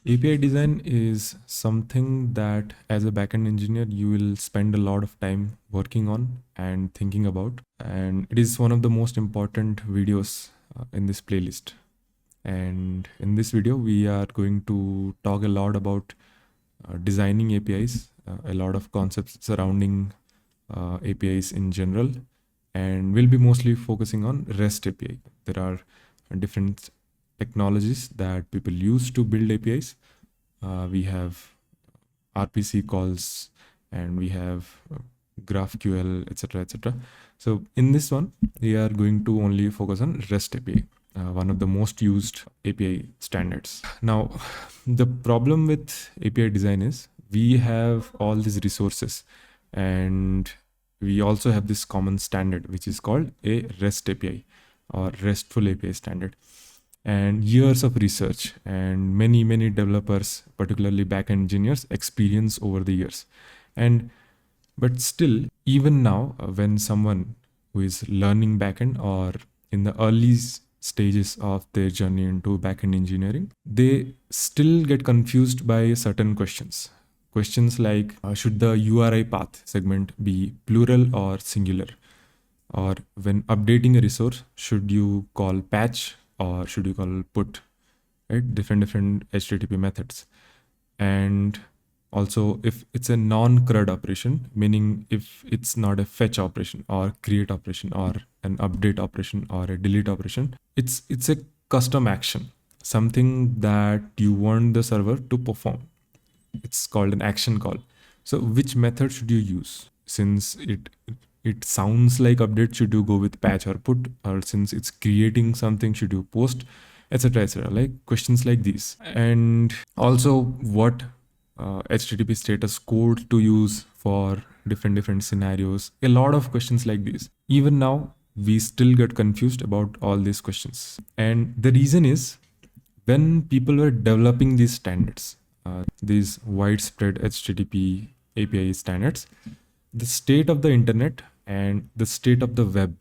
API design is something that as a backend engineer, you will spend a lot of time working on and thinking about. And it is one of the most important videos in this playlist. And in this video, we are going to talk a lot about designing APIs, a lot of concepts surrounding APIs in general, and we'll be mostly focusing on REST API. There are different technologies that people use to build APIs. We have RPC calls and we have GraphQL, etc., etc. So in this one, we are going to only focus on REST API, one of the most used API standards. Now, the problem with API design is we have all these resources and we also have this common standard, which is called a REST API or RESTful API standard. And years of research and many developers, particularly backend engineers, experience over the years. But still, even now, when someone who is learning backend or in the early stages of their journey into backend engineering, they still get confused by certain questions. Questions like, should the URI path segment be plural or singular? Or when updating a resource, should you call patch or should you call put? Right? Different HTTP methods. And also, if it's a non-CRUD operation, meaning if it's not a fetch operation or create operation or an update operation or a delete operation, it's a custom action, something that you want the server to perform. It's called an action call. So which method should you use? Since it sounds like update, should you go with patch or put? Or since it's creating something, should you post, etc., etc.? Like questions like these. And also, what HTTP status code to use for different scenarios. A lot of questions like these. Even now, we still get confused about all these questions. And the reason is, when people were developing these standards, these widespread HTTP API standards, the state of the internet and the state of the web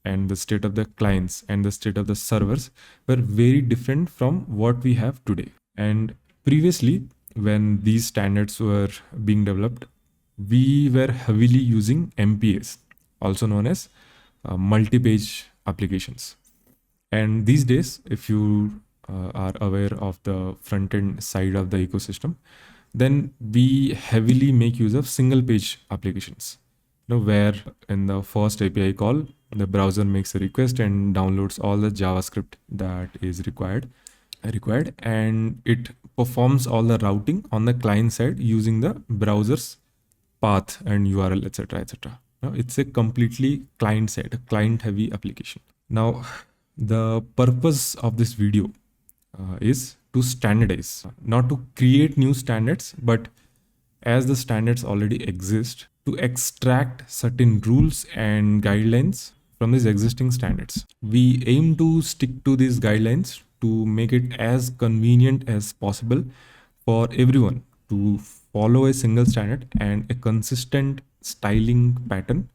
and the state of the clients and the state of the servers were very different from what we have today. And previously, when these standards were being developed, we were heavily using MPAs, also known as multi-page applications. And these days, if you are aware of the front-end side of the ecosystem, then we heavily make use of single-page applications. Where in the first API call, the browser makes a request and downloads all the JavaScript that is required, and it performs all the routing on the client side using the browser's path and URL, etc., etc. Now, it's a completely client side, a client heavy application. Now, the purpose of this video is to standardize, not to create new standards, but as the standards already exist, to extract certain rules and guidelines from these existing standards. We aim to stick to these guidelines to make it as convenient as possible for everyone to follow a single standard and a consistent styling pattern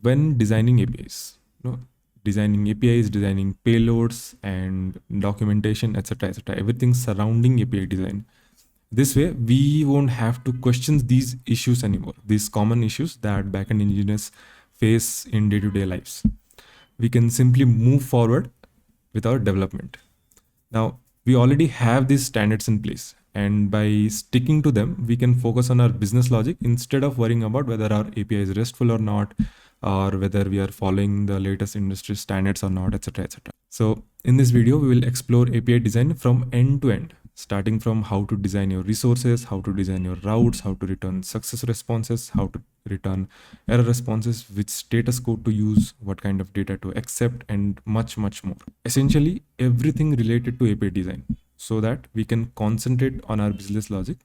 when designing APIs. Designing APIs, designing payloads and documentation, etc., etc. Everything surrounding API design. This way, we won't have to question these issues anymore, these common issues that backend engineers face in day-to-day lives. We can simply move forward with our development. Now, we already have these standards in place, and by sticking to them, we can focus on our business logic instead of worrying about whether our API is RESTful or not, or whether we are following the latest industry standards or not, etc., etc. So in this video, we will explore API design from end to end, starting from how to design your resources, how to design your routes, how to return success responses, how to return error responses, which status code to use, what kind of data to accept, and much more. Essentially, everything related to API design, so that we can concentrate on our business logic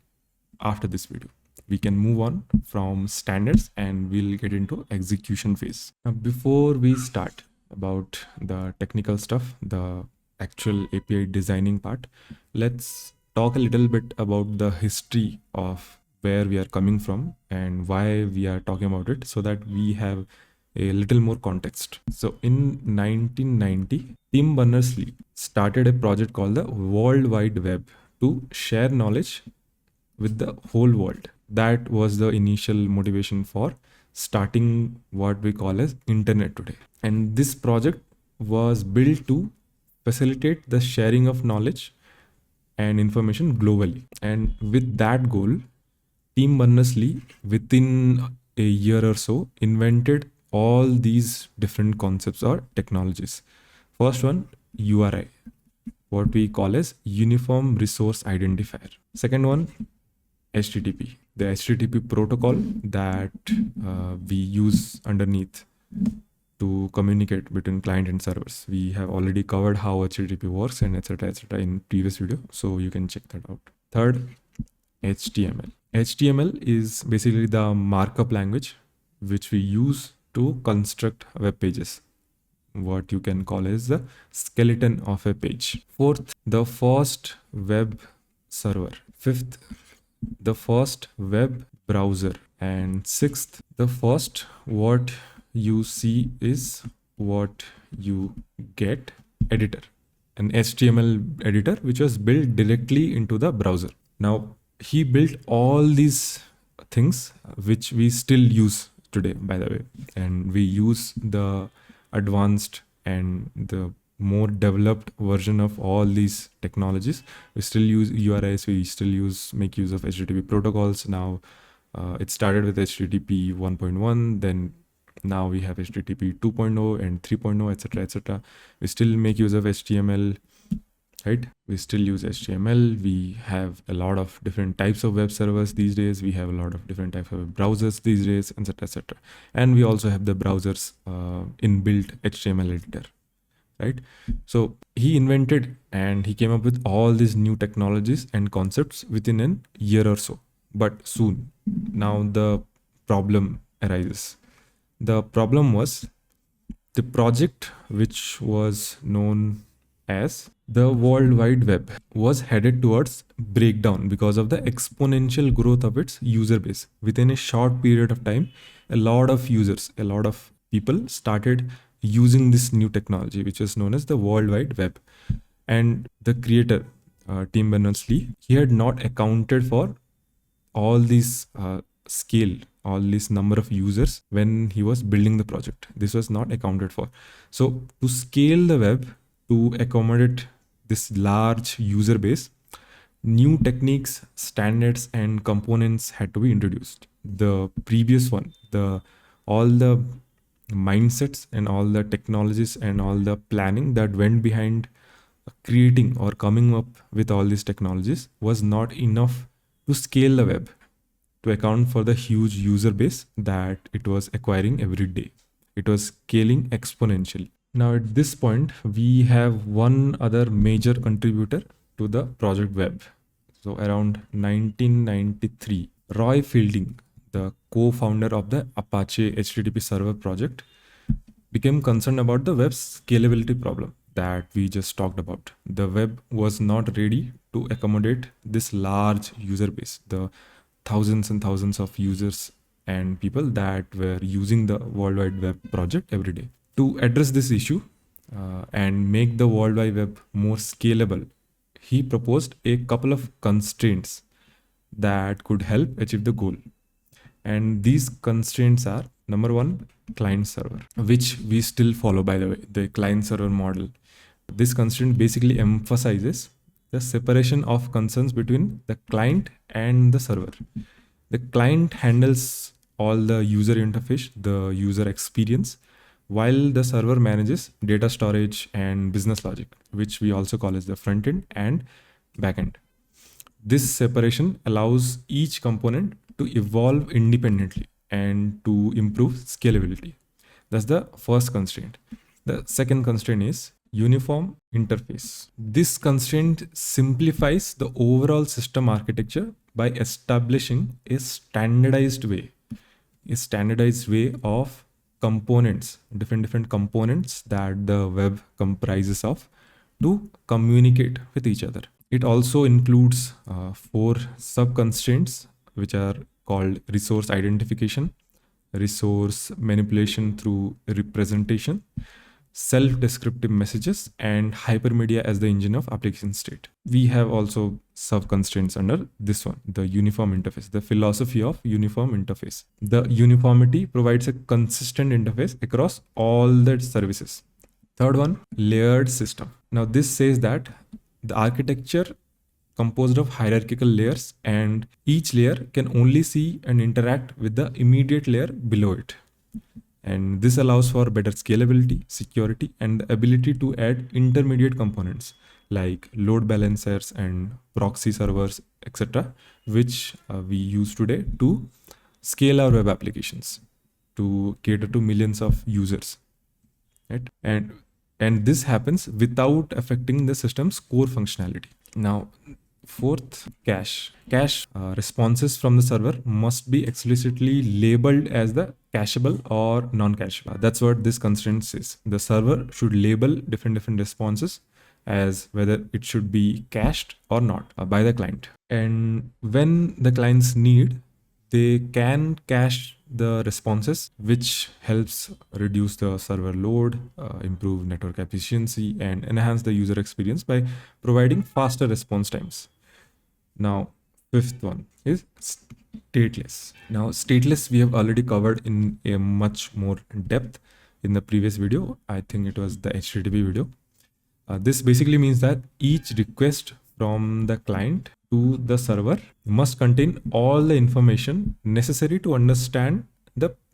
after this video. We can move on from standards and we'll get into execution phase. Now, before we start about the technical stuff, the actual API designing part, let's talk a little bit about the history of where we are coming from and why we are talking about it, so that we have a little more context. So in 1990, Tim Berners-Lee started a project called the World Wide Web to share knowledge with the whole world. That was the initial motivation for starting what we call as internet today. And this project was built to facilitate the sharing of knowledge and information globally. And with that goal, Team Berners-Lee, within a year or so, invented all these different concepts or technologies. First one, URI, what we call as Uniform Resource Identifier. Second one, HTTP, the HTTP protocol that we use underneath to communicate between client and servers. We have already covered how HTTP works and etc. in previous video, so you can check that out. Third, HTML. HTML is basically the markup language which we use to construct web pages, what you can call as the skeleton of a page. Fourth, the first web server. Fifth, the first web browser. And sixth, the first what you see is what you get editor, an HTML editor which was built directly into the browser. Now, he built all these things which we still use today, by the way, and we use the advanced and the more developed version of all these technologies. We still use URIs, we still make use of HTTP protocols. Now it started with HTTP 1.1, then now we have HTTP 2.0 and 3.0, etc, etc. We still make use of HTML, right? We still use HTML. We have a lot of different types of web servers these days. We have a lot of different types of browsers these days, etc, etc. And we also have the browsers inbuilt HTML editor, right? So he invented and he came up with all these new technologies and concepts within a year or so. But soon, now the problem arises. The problem was the project which was known as the World Wide Web was headed towards breakdown because of the exponential growth of its user base. Within a short period of time, a lot of users, a lot of people started using this new technology, which is known as the World Wide Web. And the creator, Tim Berners-Lee, he had not accounted for all these scale, all this number of users when he was building the project. This was not accounted for. So to scale the web, to accommodate this large user base, new techniques, standards, and components had to be introduced. The previous one, all the mindsets and all the technologies and all the planning that went behind creating or coming up with all these technologies was not enough to scale the web, to account for the huge user base that it was acquiring every day. It was scaling exponentially. Now at this point, we have one other major contributor to the project web. So around 1993, Roy Fielding, the co-founder of the Apache HTTP server project, became concerned about the web's scalability problem that we just talked about. The web was not ready to accommodate this large user base, the thousands and thousands of users and people that were using the World Wide Web project every day. To address this issue and make the World Wide Web more scalable, he proposed a couple of constraints that could help achieve the goal. And these constraints are, number one, client server, which we still follow, by the way, the client server model. This constraint basically emphasizes the separation of concerns between the client and the server. The client handles all the user interface, the user experience, while the server manages data storage and business logic, which we also call as the front end and back end. This separation allows each component to evolve independently and to improve scalability. That's the first constraint. The second constraint is uniform interface. This constraint simplifies the overall system architecture by establishing a standardized way of components, different components that the web comprises of, to communicate with each other. It also includes 4 sub-constraints, which are called resource identification, resource manipulation through representation, self-descriptive messages, and hypermedia as the engine of application state. We have also sub-constraints under this one, the uniform interface, the philosophy of uniform interface. The uniformity provides a consistent interface across all the services. Third one, layered system. Now this says that the architecture composed of hierarchical layers, and each layer can only see and interact with the immediate layer below it. And this allows for better scalability, security, and the ability to add intermediate components like load balancers and proxy servers, etc., which we use today to scale our web applications to cater to millions of users, right? And this happens without affecting the system's core functionality. Now, fourth, cache. Cache responses from the server must be explicitly labeled as the cacheable or non-cacheable. That's what this constraint says. The server should label different responses as whether it should be cached or not by the client. And when the clients need, they can cache the responses, which helps reduce the server load, improve network efficiency, and enhance the user experience by providing faster response times. Now, fifth one is stateless. Now, stateless we have already covered in a much more depth in the previous video. I think it was the HTTP video. This basically means that each request from the client to the server must contain all the information necessary to understand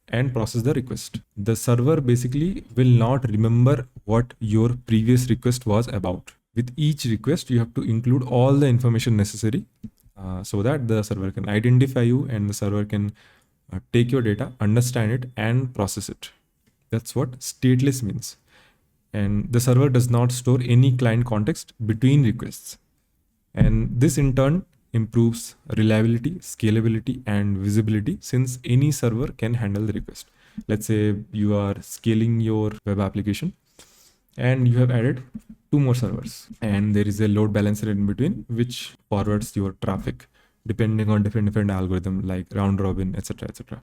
and process the request. The server basically will not remember what your previous request was about. With each request, you have to include all the information necessary so that the server can identify you and the server can take your data, understand it, and process it. That's what stateless means. And the server does not store any client context between requests. And this in turn improves reliability, scalability, and visibility, since any server can handle the request. Let's say you are scaling your web application and you have added 2 more servers, and there is a load balancer in between which forwards your traffic depending on different algorithm like round robin, etc.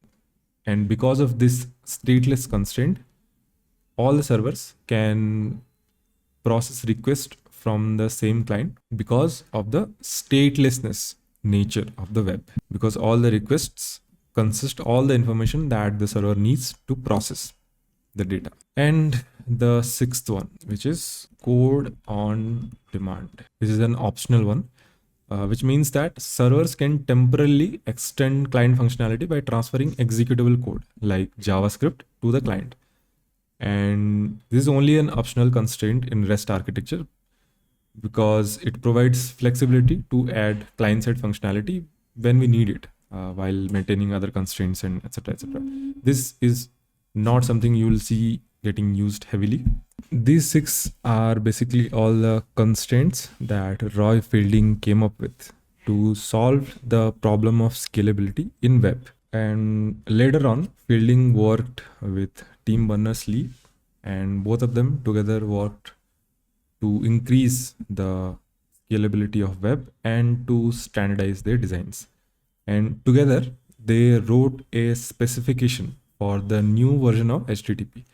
And because of this stateless constraint, all the servers can process requests from the same client because of the statelessness nature of the web, because all the requests consist all the information that the server needs to process the data. And the sixth one, which is code on demand. This is an optional one, which means that servers can temporarily extend client functionality by transferring executable code like JavaScript to the client. And this is only an optional constraint in REST architecture because it provides flexibility to add client-side functionality when we need it while maintaining other constraints and etc. This is not something you will see getting used heavily. These 6 are basically all the constraints that Roy Fielding came up with to solve the problem of scalability in web. And later on, Fielding worked with Tim Berners-Lee, and both of them together worked to increase the scalability of web and to standardize their designs. And together, they wrote a specification for the new version of HTTP,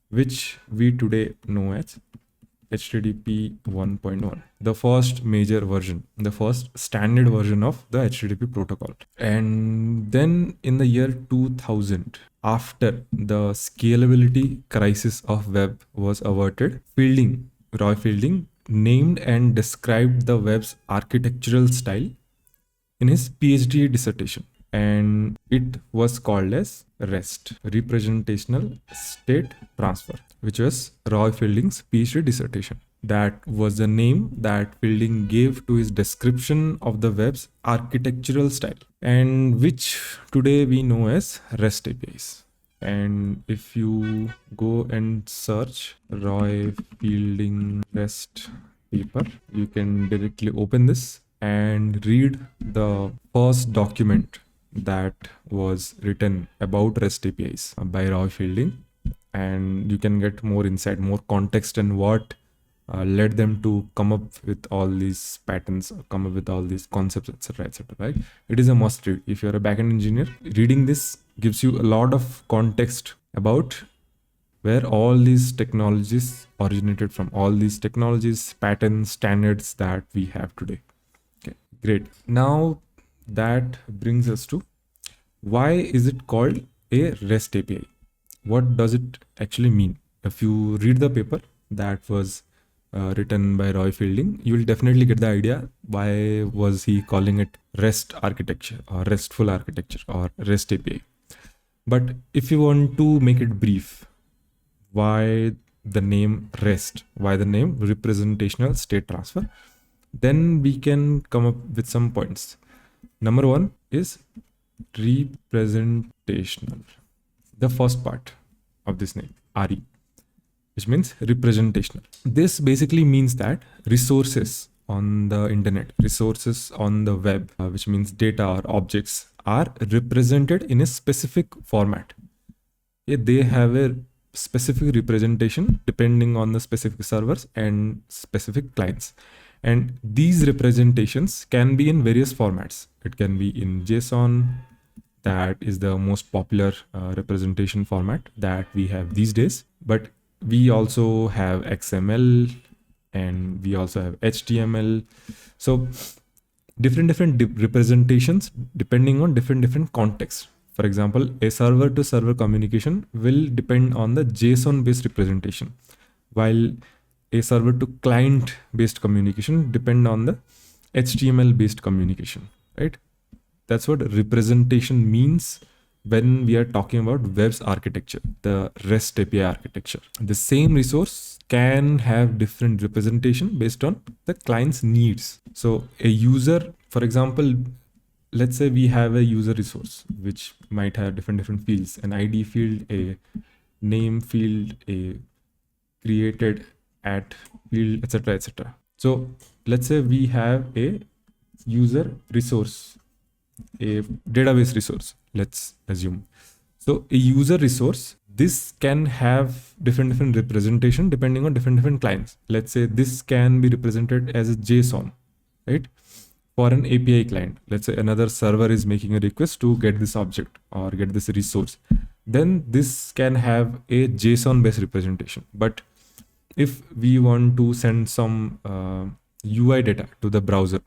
which we today know as HTTP 1.1, the first major version, the first standard version of the HTTP protocol. And then in the year 2000, after the scalability crisis of web was averted, Roy Fielding named and described the web's architectural style in his PhD dissertation. And it was called as REST, Representational State Transfer, which was Roy Fielding's PhD dissertation. That was the name that Fielding gave to his description of the web's architectural style, and which today we know as REST APIs. And if you go and search Roy Fielding REST paper, you can directly open this and read the first document that was written about REST APIs by Roy Fielding, and you can get more insight, more context, and what led them to come up with all these patterns, come up with all these concepts, etc. Right? It is a must read. If you're a backend engineer, reading this gives you a lot of context about where all these technologies originated from, all these technologies, patterns, standards that we have today. Okay, great. Now that brings us to, why is it called a REST API? What does it actually mean? If you read the paper that was written by Roy Fielding, you will definitely get the idea why was he calling it REST architecture or RESTful architecture or REST API. But if you want to make it brief, why the name REST? Why the name representational state transfer? Then we can come up with some points. Number one is representational. The first part of this name, RE, which means representational. This basically means that resources on the internet, resources on the web, which means data or objects, are represented in a specific format. They have a specific representation depending on the specific servers and specific clients. And these representations can be in various formats. It can be in JSON, that is the most popular representation format that we have these days. But we also have XML and we also have HTML. So different representations depending on different contexts. For example, a server to server communication will depend on the JSON based representation, while a server to client based communication depend on the HTML based communication, right? That's what representation means when we are talking about web's architecture, the REST API architecture. The same resource can have different representation based on the client's needs. So a user, for example, let's say we have a user resource which might have different fields, an ID field, a name field, a created at field, etc., etc. So let's say we have a user resource, a database resource, let's assume. So a user resource, this can have different representation depending on different clients. Let's say this can be represented as a JSON, right? For an API client, let's say another server is making a request to get this object or get this resource, then this can have a JSON based representation. But if we want to send some UI data to the browser,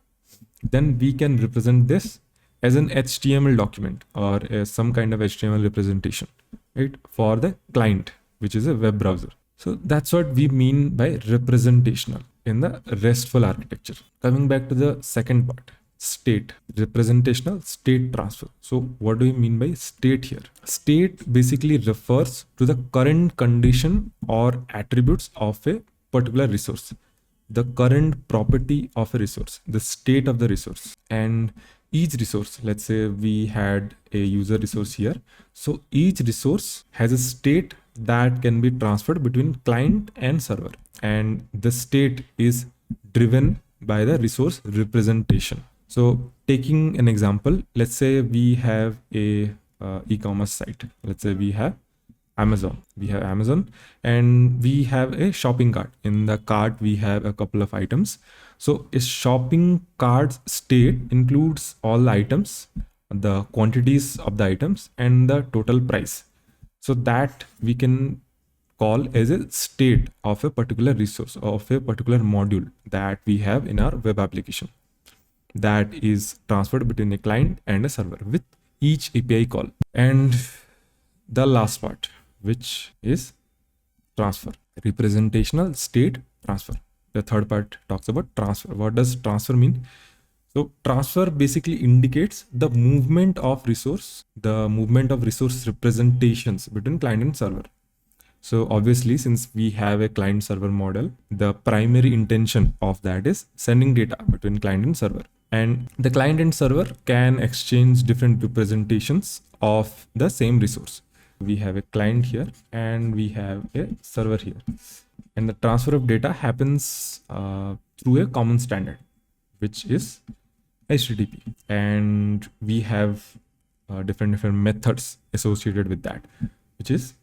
then we can represent this as an HTML document or as some kind of HTML representation, right, for the client, which is a web browser. So that's what we mean by representational in the RESTful architecture. Coming back to the second part, state, representational state transfer. So what do we mean by state here? State basically refers to the current condition or attributes of a particular resource, the current property of a resource, the state of the resource. And each resource, let's say we had a user resource here. So each resource has a state that can be transferred between client and server. And the state is driven by the resource representation. So taking an example, let's say we have a e-commerce site. Let's say we have Amazon. We have Amazon and we have a shopping cart. In the cart, we have a couple of items. So a shopping cart state includes all the items, the quantities of the items and the total price. So that we can call as a state of a particular resource, of a particular module that we have in our web application, that is transferred between a client and a server with each API call. And the last part, which is transfer, representational state transfer. The third part talks about transfer. What does transfer mean? So transfer basically indicates the movement of resource, representations between client and server. So obviously, since we have a client server model, the primary intention of that is sending data between client and server. And the client and server can exchange different representations of the same resource. We have a client here and we have a server here. And the transfer of data happens through a common standard, which is HTTP. And we have different methods associated with that, which is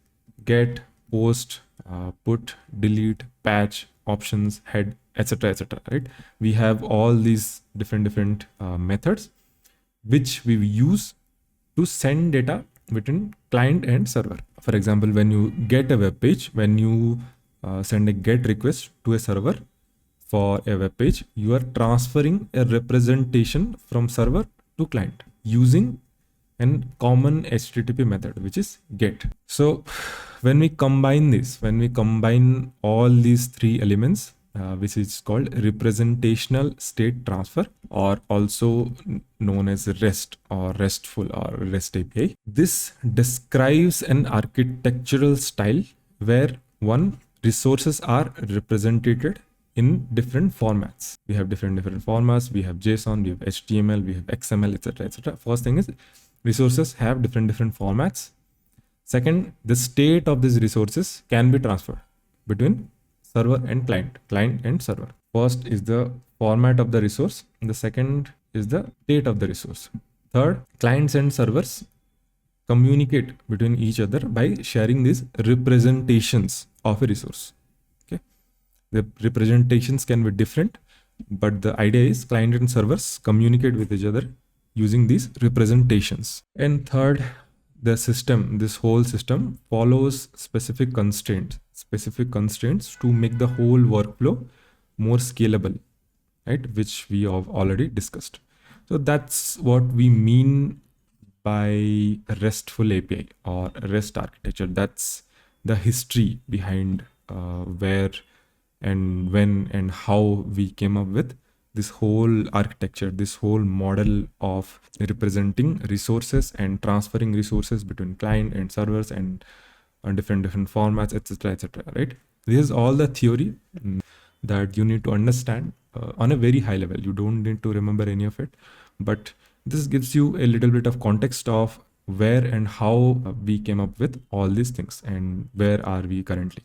get, post, put, delete, patch, options, head, etc., right? We have all these different methods which we use to send data between client and server. For example, when you get a web page, when you send a GET request to a server for a web page, you are transferring a representation from server to client using a common HTTP method, which is GET. So when we combine this, when we combine all these three elements, which is called representational state transfer, or also known as REST or RESTful or REST API. This describes an architectural style where one, resources are represented in different formats. We have different formats. We have JSON, we have HTML, we have XML, etc., etc. First thing is resources have different formats. Second, the state of these resources can be transferred between server and client and server. First is the format of the resource. The second is the state of the resource. Third, clients and servers communicate between each other by sharing these representations of a resource. Okay, the representations can be different, but the idea is client and servers communicate with each other using these representations. And third, the system, this whole system follows specific constraints to make the whole workflow more scalable, right? Which we have already discussed. So that's what we mean by RESTful API or REST architecture. That's the history behind where and when and how we came up with this whole architecture, this whole model of representing resources and transferring resources between client and servers and on different formats, etc., right? This is all the theory that you need to understand on a very high level. You don't need to remember any of it, but this gives you a little bit of context of where and how we came up with all these things and where are we currently.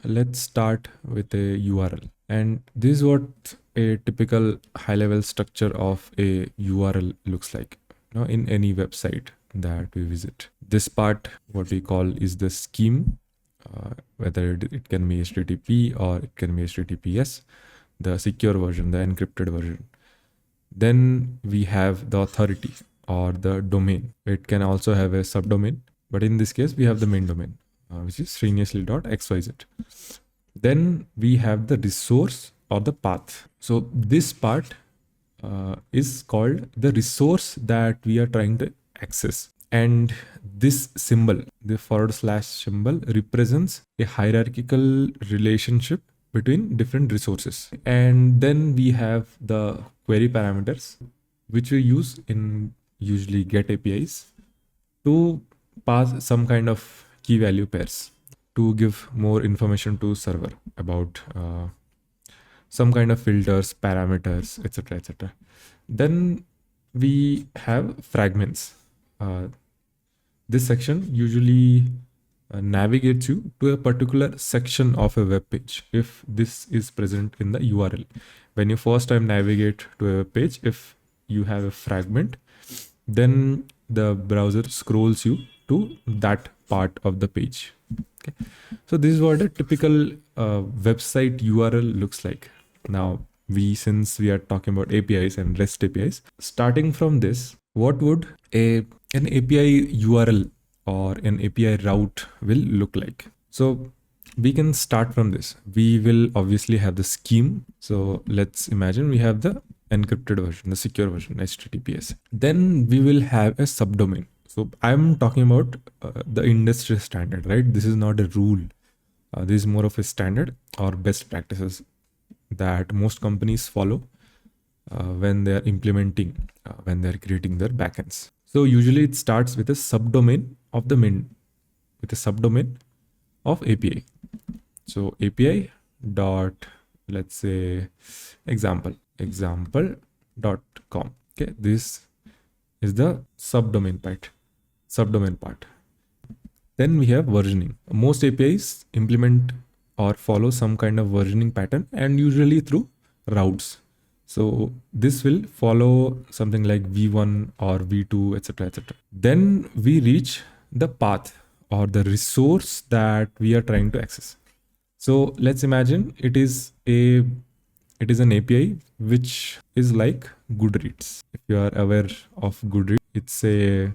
Let's start with a URL. And this is what a typical high-level structure of a URL looks like, in any website that we visit. This part, what we call is the scheme, whether it can be HTTP or it can be HTTPS, the secure version, the encrypted version. Then we have the authority or the domain. It can also have a subdomain, but in this case, we have the main domain, which is sriniyasli.xyz. Then we have the resource or the path. So this part is called the resource that we are trying to access. And this symbol, the / symbol, represents a hierarchical relationship between different resources. And then we have the query parameters, which we use in usually GET APIs to pass some kind of key value pairs to give more information to server about some kind of filters, parameters, etc., etc. Then we have fragments. This section usually navigates you to a particular section of a web page if this is present in the URL. When you first time navigate to a web page, if you have a fragment, then the browser scrolls you to that part of the page. Okay, so this is what a typical website URL looks like. Now, since we are talking about APIs and REST APIs, starting from this, what would an API URL or an API route will look like? So we can start from this. We will obviously have the scheme. So let's imagine we have the encrypted version, the secure version, HTTPS. Then we will have a subdomain. So I'm talking about the industry standard, right? This is not a rule. This is more of a standard or best practices that most companies follow when they are implementing, when they're creating their backends. So usually it starts with a subdomain of the main, with a subdomain of API. So API dot, let's say example.com. Okay, this is the subdomain part. Then we have versioning. Most APIs implement or follow some kind of versioning pattern, and usually through routes. So this will follow something like V1 or V2, etc., etc. Then we reach the path or the resource that we are trying to access. So let's imagine it is an API which is like Goodreads. If you are aware of Goodreads, it's a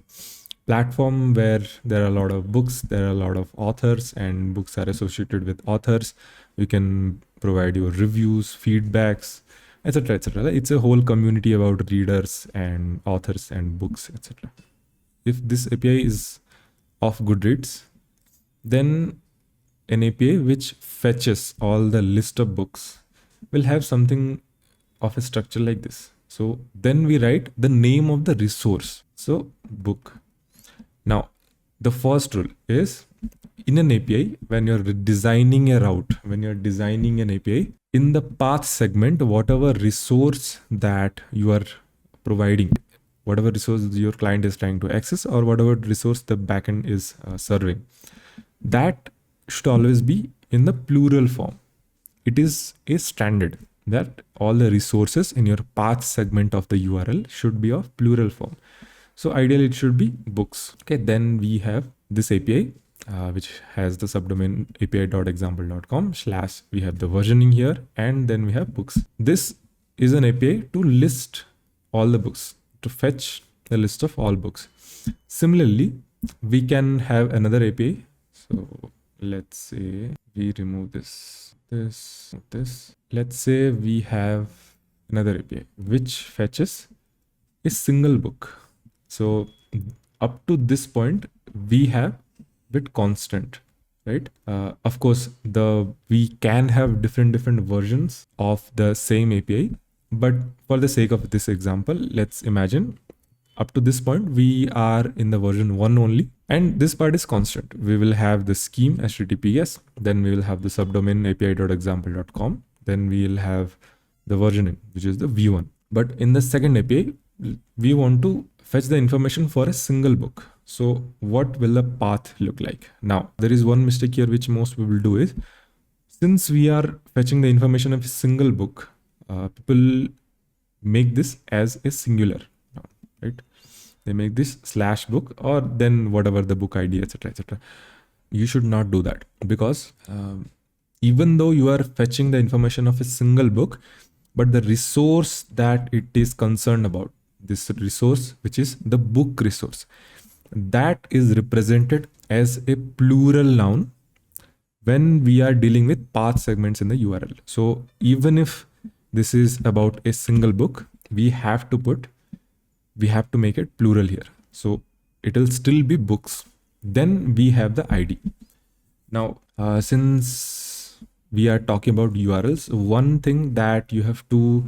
platform where there are a lot of books, there are a lot of authors, and books are associated with authors. You can provide your reviews, feedbacks, etc., etc. It's a whole community about readers and authors and books, etc. If this API is of Goodreads, then an API which fetches all the list of books will have something of a structure like this. So then we write the name of the resource. So book. Now, the first rule is in an API, when you're designing a route, when you're designing an API, in the path segment, whatever resource that you are providing, whatever resource your client is trying to access, or whatever resource the backend is serving, that should always be in the plural form. It is a standard that all the resources in your path segment of the URL should be of plural form. So ideally it should be books. Okay, then we have this API, which has the subdomain api.example.com / we have the versioning here, and then we have books. This is an API to list all the books, to fetch the list of all books. Similarly, we can have another API. So let's say we remove this. Let's say we have another API which fetches a single book. So up to this point, we have bit constant, right? Of course, we can have different versions of the same API, but for the sake of this example, let's imagine up to this point, we are in the version 1 only, and this part is constant. We will have the scheme HTTPS, then we will have the subdomain api.example.com, then we will have the versioning, which is the v1. But in the second API, we want to fetch the information for a single book. So what will the path look like? Now, there is one mistake here which most people do is, since we are fetching the information of a single book, people make this as a singular, right? They make this /book or then whatever the book ID, etc., etc. You should not do that, because even though you are fetching the information of a single book, but the resource that it is concerned about, this resource, which is the book resource, that is represented as a plural noun when we are dealing with path segments in the URL. So even if this is about a single book, we have to make it plural here. So it will still be books. Then we have the ID. Now, since we are talking about URLs, one thing that you have to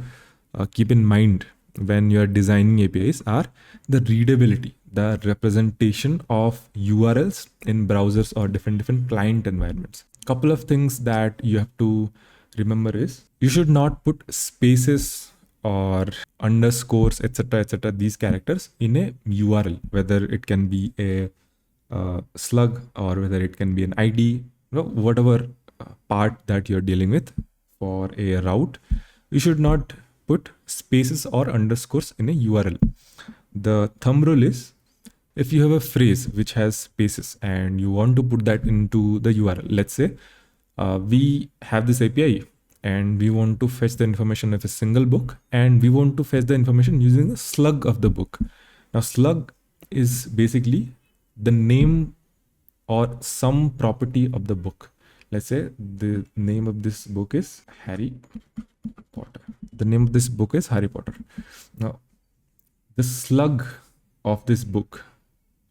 keep in mind when you are designing APIs are the readability, the representation of URLs in browsers or different client environments. Couple of things that you have to remember is, you should not put spaces or underscores, etc., these characters in a URL, whether it can be a slug or whether it can be an ID, whatever part that you're dealing with for a route, you should not put spaces or underscores in a URL. The thumb rule is, if you have a phrase which has spaces and you want to put that into the URL, let's say we have this API and we want to fetch the information of a single book, and we want to fetch the information using the slug of the book. Now, slug is basically the name or some property of the book. Let's say the name of this book is Harry Potter. The name of this book is Harry Potter. Now, the slug of this book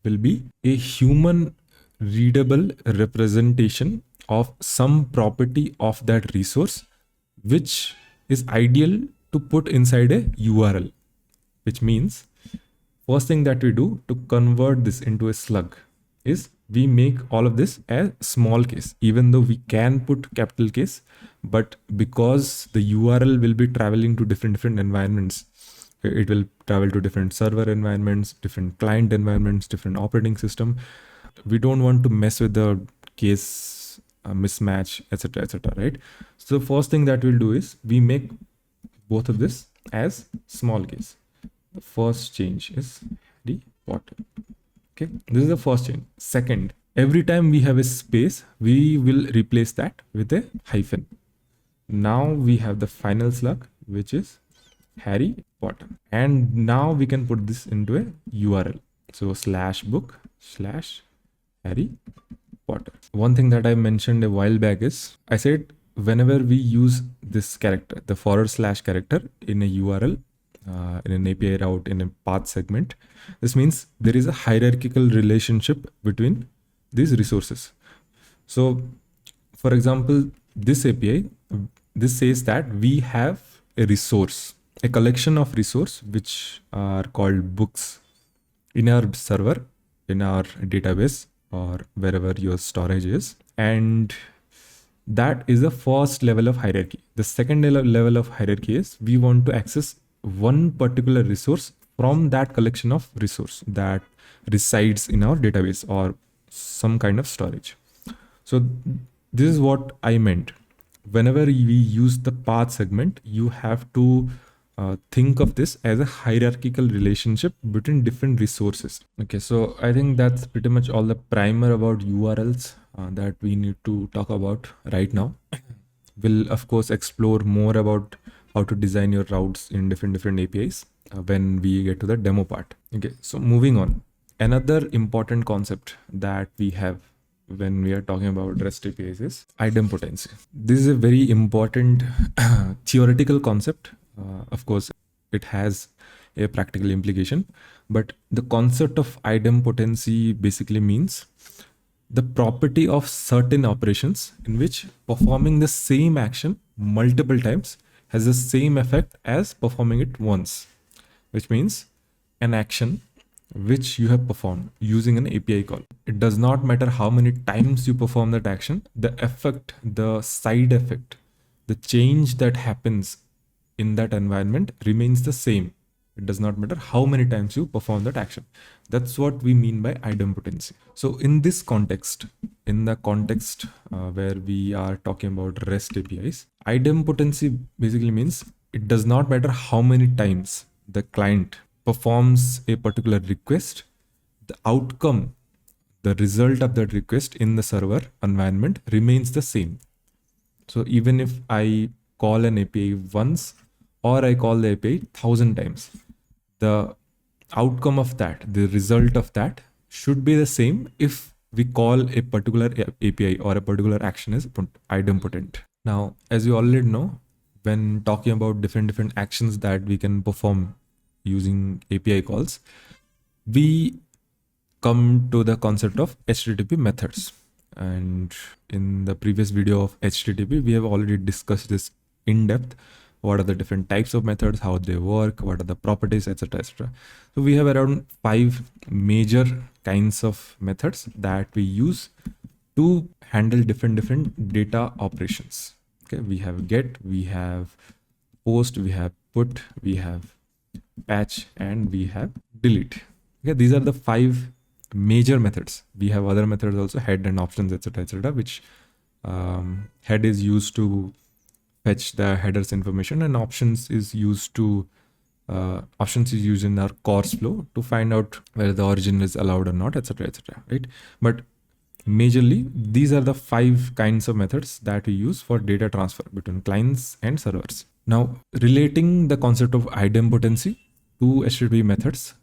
will be a human readable representation of some property of that resource, which is ideal to put inside a URL, which means first thing that we do to convert this into a slug is we make all of this a small case, even though we can put capital case, but because the URL will be traveling to different environments, it will travel to different server environments, different client environments, different operating system. We don't want to mess with the case mismatch, etc., right? So the first thing that we'll do is we make both of this as small case. The first change is Harry Potter. Okay, this is the first change. Second, every time we have a space, we will replace that with a hyphen. Now we have the final slug, which is Harry Potter. And now we can put this into a URL. So /book/Harry Potter. One thing that I mentioned a while back is I said whenever we use this character, the / character in a URL, in an API route, in a path segment, this means there is a hierarchical relationship between these resources. So, for example, this API, this says that we have a resource, a collection of resource which are called books in our server, in our database, or wherever your storage is. And that is the first level of hierarchy. The second level of hierarchy is we want to access one particular resource from that collection of resource that resides in our database or some kind of storage. So this is what I meant. Whenever we use the path segment, you have to think of this as a hierarchical relationship between different resources. Okay, so I think that's pretty much all the primer about URLs that we need to talk about right now. We'll of course explore more about how to design your routes in different APIs when we get to the demo part. Okay, so moving on. Another important concept that we have when we are talking about REST APIs is idempotency. This is a very important theoretical concept. Of course, it has a practical implication, but the concept of idempotency basically means the property of certain operations in which performing the same action multiple times has the same effect as performing it once, which means an action which you have performed using an API call. It does not matter how many times you perform that action, the effect, the side effect, the change that happens in that environment remains the same. It does not matter how many times you perform that action. That's what we mean by idempotency. So in this context, in the context where we are talking about REST APIs, idempotency basically means it does not matter how many times the client performs a particular request, the outcome, the result of that request in the server environment remains the same. So even if I call an API once or I call the API 1,000 times, the outcome of that, the result of that should be the same if we call a particular API or a particular action is idempotent. Now, as you already know, when talking about different actions that we can perform using API calls, we come to the concept of HTTP methods. And in the previous video of HTTP, we have already discussed this in depth. What are the different types of methods, how they work, what are the properties, etc., etc. So we have around 5 major kinds of methods that we use to handle different data operations. Okay, we have get, we have post, we have put, we have patch, and we have delete. Okay, these are the 5 major methods. We have other methods also, head and options, etc., etc., which head is used to fetch the headers information, and options is used in our CORS flow to find out whether the origin is allowed or not, etc., etc., right? But majorly, these are the 5 kinds of methods that we use for data transfer between clients and servers. Now, relating the concept of idempotency to HTTP methods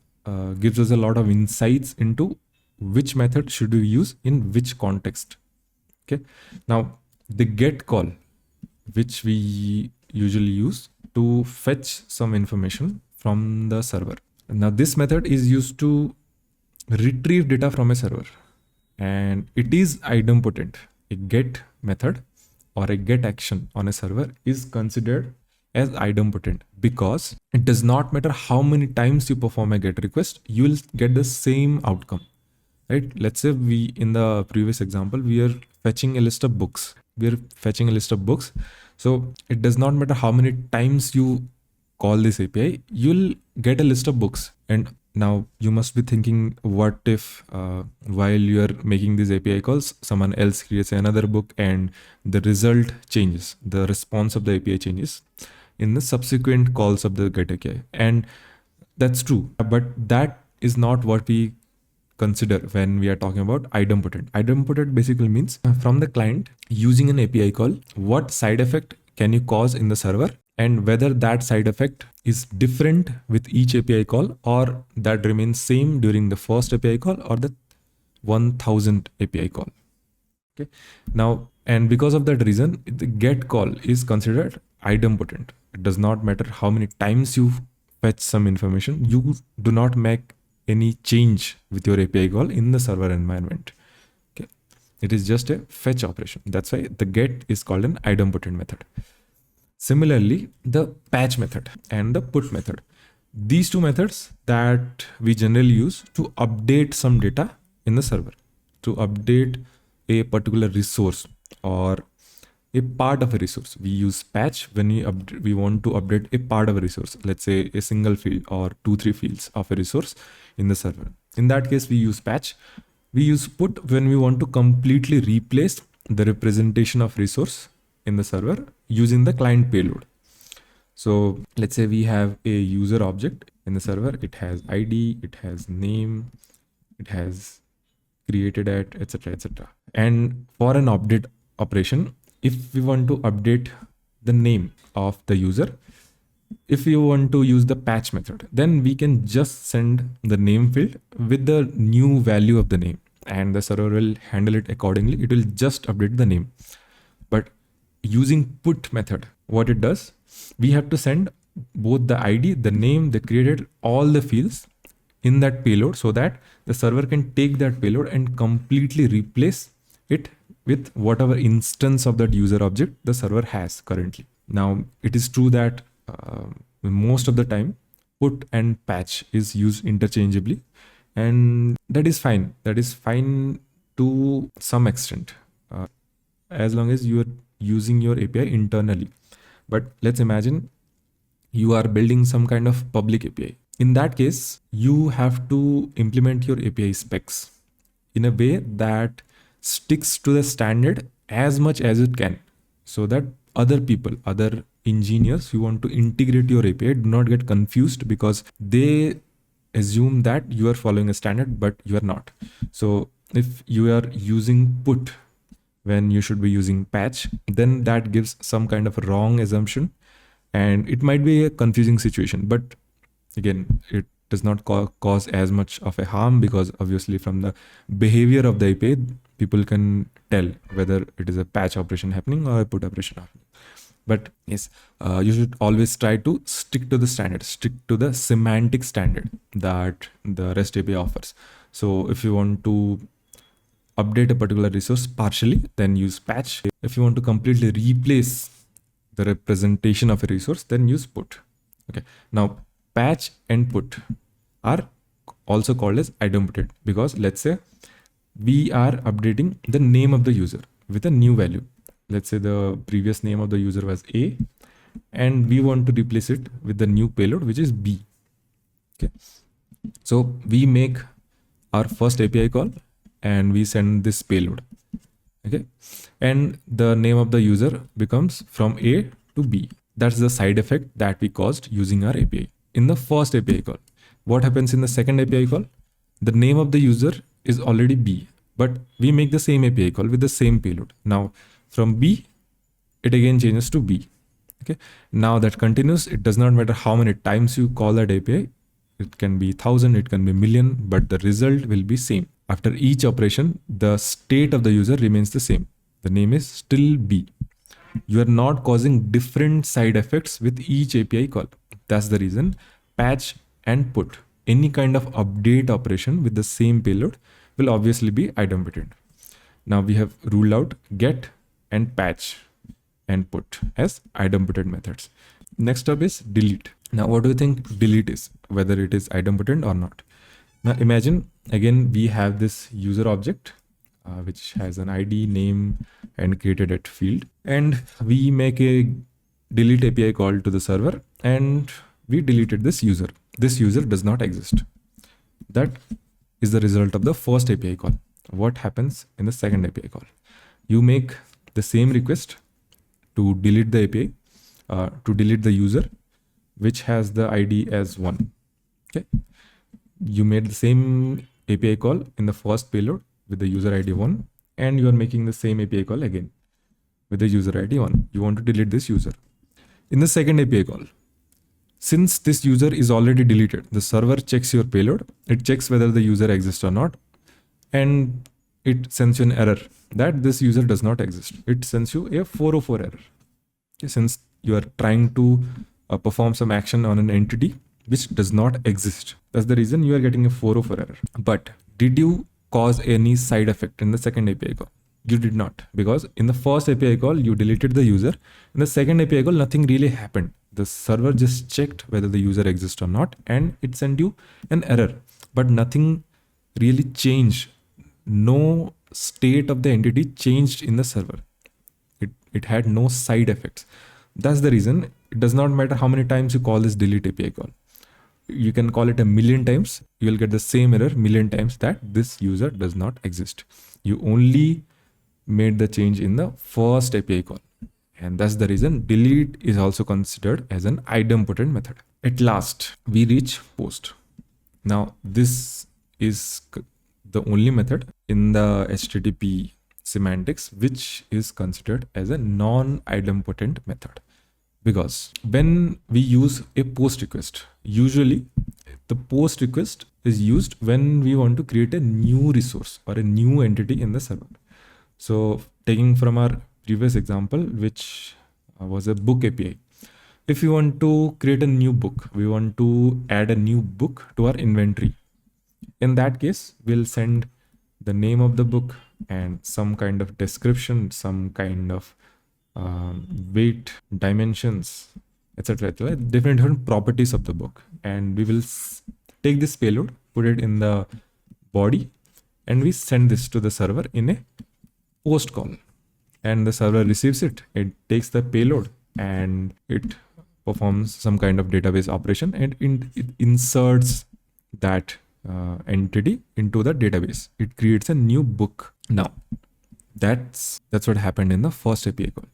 gives us a lot of insights into which method should we use in which context. Okay. Now, the get call, which we usually use to fetch some information from the server. Now, this method is used to retrieve data from a server, and it is idempotent. A get method or a get action on a server is considered as idempotent because it does not matter how many times you perform a get request, you will get the same outcome, right? Let's say in the previous example, we are fetching a list of books. So it does not matter how many times you call this API, you'll get a list of books. And now you must be thinking, what if while you're making these API calls, someone else creates another book and the result changes, the response of the API changes in the subsequent calls of the get API. And that's true, but that is not what we consider when we are talking about idempotent. Idempotent basically means from the client using an API call, what side effect can you cause in the server and whether that side effect is different with each API call, or that remains same during the first API call or the 1000 API call. Okay. Now, and because of that reason, the get call is considered idempotent. It does not matter how many times you fetch some information, you do not make any change with your API call in the server environment. Okay. It is just a fetch operation. That's why the get is called an idempotent method. Similarly, the patch method and the put method. These two methods that we generally use to update some data in the server, to update a particular resource or a part of a resource. We use patch when we want to update a part of a resource, let's say a single field or 2-3 fields of a resource in the server. In that case, we use patch. We use put when we want to completely replace the representation of resource in the server using the client payload. So let's say we have a user object in the server. It has ID, it has name, it has created at, etc., etc. And for an update operation, if we want to update the name of the user, if you want to use the patch method, then we can just send the name field with the new value of the name, and the server will handle it accordingly. It will just update the name. But using put method, what it does, we have to send both the ID, the name, the created, all the fields in that payload, so that the server can take that payload and completely replace it with whatever instance of that user object the server has currently. Now, it is true that most of the time put and patch is used interchangeably, and that is fine. That is fine to some extent, as long as you are using your API internally. But let's imagine you are building some kind of public API. In that case, you have to implement your API specs in a way that sticks to the standard as much as it can, so that other people, other engineers who want to integrate your API do not get confused, because they assume that you are following a standard, but you are not. So if you are using put when you should be using patch, then that gives some kind of a wrong assumption, and it might be a confusing situation. But again, it does not cause as much of a harm, because obviously from the behavior of the API, people can tell whether it is a patch operation happening or a put operation happening. But yes, you should always try to stick to the standard, stick to the semantic standard that the REST API offers. So if you want to update a particular resource partially, then use patch. If you want to completely replace the representation of a resource, then use put. Okay. Now, patch and put are also called as idempotent, because let's say we are updating the name of the user with a new value. Let's say the previous name of the user was A, and we want to replace it with the new payload, which is B. Okay. So we make our first API call and we send this payload. Okay. And the name of the user becomes from A to B. That's the side effect that we caused using our API. In the first API call, what happens in the second API call? The name of the user is already B, but we make the same API call with the same payload. Now from B, it again changes to B. Okay. Now that continues. It does not matter how many times you call that API. It can be 1,000, it can be 1,000,000, but the result will be same. After each operation, the state of the user remains the same. The name is still B. You are not causing different side effects with each API call. That's the reason patch and put, any kind of update operation with the same payload, will obviously be idempotent. Now we have ruled out get and patch and put as idempotent methods. Next up is delete. Now, what do you think delete is? Whether it is idempotent or not? Now imagine, again, we have this user object which has an ID, name, and created at field, and we make a delete API call to the server, and we deleted this user. This user does not exist. That is the result of the first API call. What happens in the second API call? You make the same request to delete the API, to delete the user, which has the ID as 1. Okay. You made the same API call in the first payload with the user ID 1, and you are making the same API call again with the user ID 1. You want to delete this user. In the second API call, since this user is already deleted, the server checks your payload, it checks whether the user exists or not, and it sends you an error that this user does not exist. It sends you a 404 error. Okay, since you are trying to perform some action on an entity which does not exist. That's the reason you are getting a 404 error. But did you cause any side effect in the second API call? You did not, because in the first API call, you deleted the user. In the second API call, nothing really happened. The server just checked whether the user exists or not, and it sent you an error, but nothing really changed. No state of the entity changed in the server. It had no side effects. That's the reason it does not matter how many times you call this delete API call. You can call it 1,000,000 times. You will get the same error 1,000,000 times that this user does not exist. You only made the change in the first API call. And that's the reason delete is also considered as an idempotent method. At last, we reach post. Now, this is the only method in the HTTP semantics which is considered as a non-idempotent method. Because when we use a post request, usually the post request is used when we want to create a new resource or a new entity in the server. So taking from our previous example, which was a book API. If we want to create a new book, we want to add a new book to our inventory. In that case, we'll send the name of the book and some kind of description, some kind of weight, dimensions, etc. different properties of the book. And we will take this payload, put it in the body, and we send this to the server in a post call. And the server receives it. It takes the payload and it performs some kind of database operation, and it inserts that entity into the database. It creates a new book. Now, that's what happened in the first API call.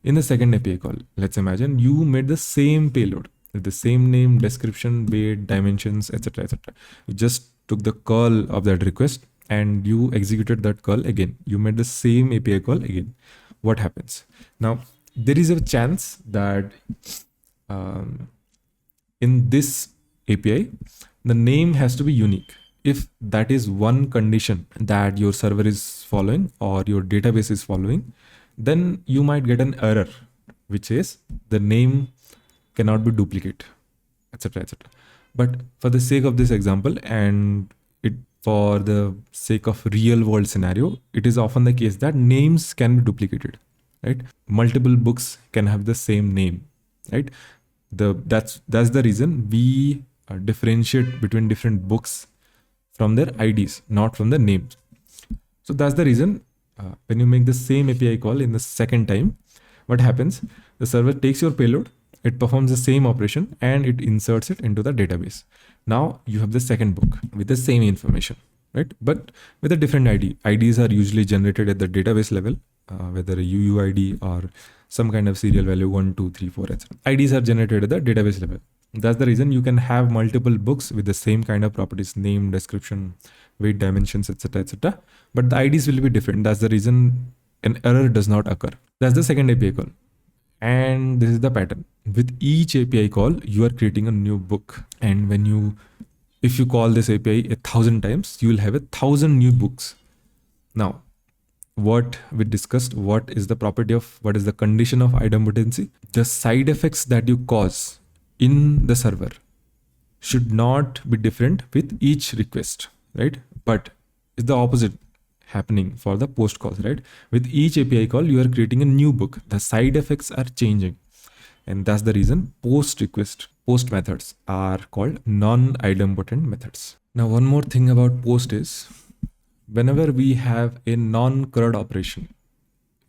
In the second API call, let's imagine you made the same payload with the same name, description, weight, dimensions, etc. You just took the curl of that request and you executed that curl again. You made the same API call again. What happens? Now, there is a chance that in this API, the name has to be unique. If that is one condition that your server is following or your database is following, then you might get an error, which is the name cannot be duplicate, etc. But for the sake of this example and for the sake of real world scenario, it is often the case that names can be duplicated, right? Multiple books can have the same name, right? That's the reason we differentiate between different books from their IDs, not from the names. So that's the reason when you make the same API call in the second time, what happens? The server takes your payload, it performs the same operation, and it inserts it into the database. Now you have the second book with the same information, right? But with a different ID. IDs are usually generated at the database level, whether a UUID or some kind of serial value 1, 2, 3, 4, etc. IDs are generated at the database level. That's the reason you can have multiple books with the same kind of properties, name, description, weight, dimensions, etc. But the IDs will be different. That's the reason an error does not occur. That's the second API call. And this is the pattern. With each API call, you are creating a new book. And if you call this API 1,000 times, you will have 1,000 new books. Now, what we discussed, what is the condition of idempotency? The side effects that you cause in the server should not be different with each request, right? But it's the opposite happening for the post calls, right? With each API call, you are creating a new book. The side effects are changing. And that's the reason post methods are called non-idempotent methods. Now, one more thing about post is whenever we have a non-CRUD operation,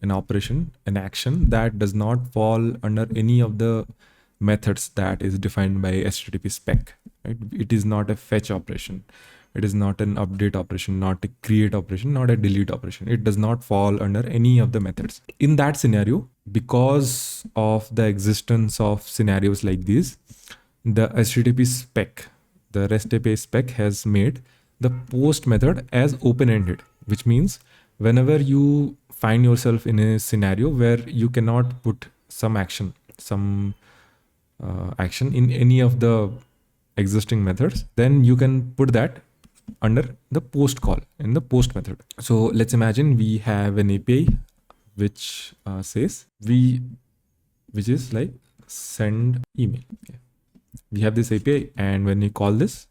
an action that does not fall under any of the methods that is defined by HTTP spec, right? It is not a fetch operation. It is not an update operation, not a create operation, not a delete operation. It does not fall under any of the methods. In that scenario, because of the existence of scenarios like these, the HTTP spec, the REST API spec has made the post method as open-ended, which means whenever you find yourself in a scenario where you cannot put some action, some action in any of the existing methods, then you can put that under the post call in the post method. So let's imagine we have an API which says which is like send email. Okay. We have this API, and when we call this,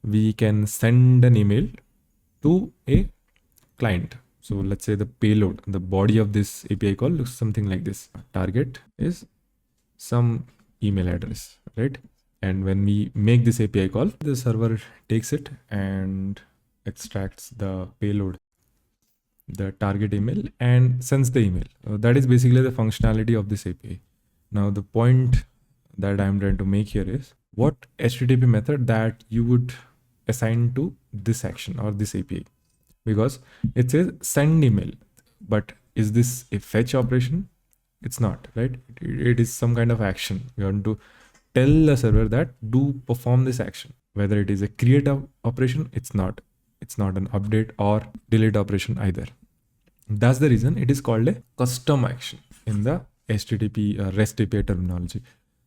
we can send an email to a client. So let's say the payload, the body of this API call looks something like this. Target is some email address, right? And when we make this API call, the server takes it and extracts the payload, the target email, and sends the email. That is basically the functionality of this API. Now, the point that I'm trying to make here is what HTTP method that you would assign to this action or this API, because it says send email, but is this a fetch operation? It's not, right? It is some kind of action. You want to tell the server that do perform this action. Whether it is a create operation, it's not an update or delete operation either. That's the reason it is called a custom action in the HTTP REST API terminology.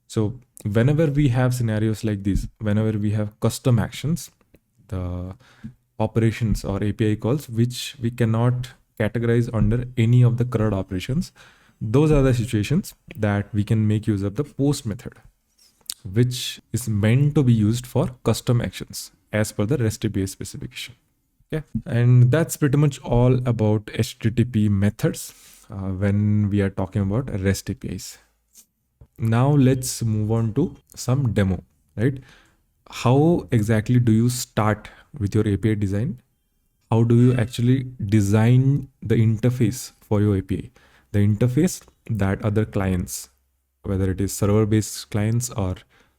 So whenever we have scenarios like this, whenever we have custom actions, the operations or API calls which we cannot categorize under any of the CRUD operations, those are the situations that we can make use of the post method, which is meant to be used for custom actions as per the REST API specification. Okay, and that's pretty much all about HTTP methods when we are talking about REST APIs. Now let's move on to some demo, right? How exactly do you start with your API design? How do you actually design the interface for your API? The interface that other clients, whether it is server-based clients or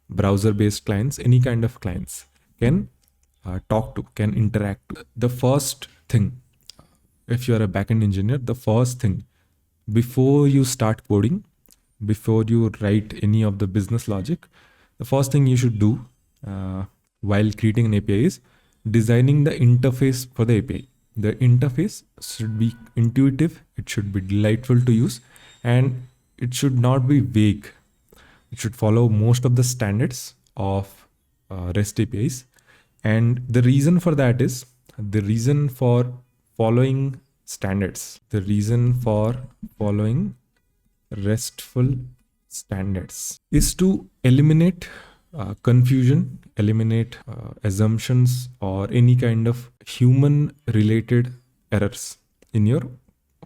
browser-based clients, any kind of clients can talk to, can interact. The first thing, if you are a backend engineer, the first thing before you start coding, before you write any of the business logic, the first thing you should do while creating an API is designing the interface for the API. The interface should be intuitive, it should be delightful to use, and it should not be vague. It should follow most of the standards of REST APIs. And the reason for that is the reason for following standards, the reason for following RESTful standards is to eliminate confusion, eliminate assumptions or any kind of human related errors in your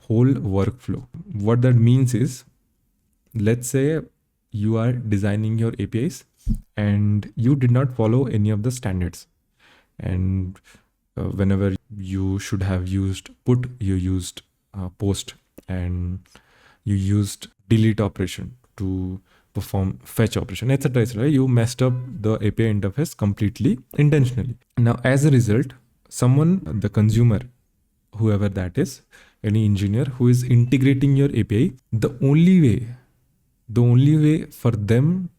whole workflow. What that means is, let's say you are designing your APIs and you did not follow any of the standards, and whenever you should have used put, you used post, and you used delete operation to perform fetch operation, etc., etc. You messed up the API interface completely intentionally. Now, as a result, someone, the consumer, whoever that is, any engineer who is integrating your API, the only way for them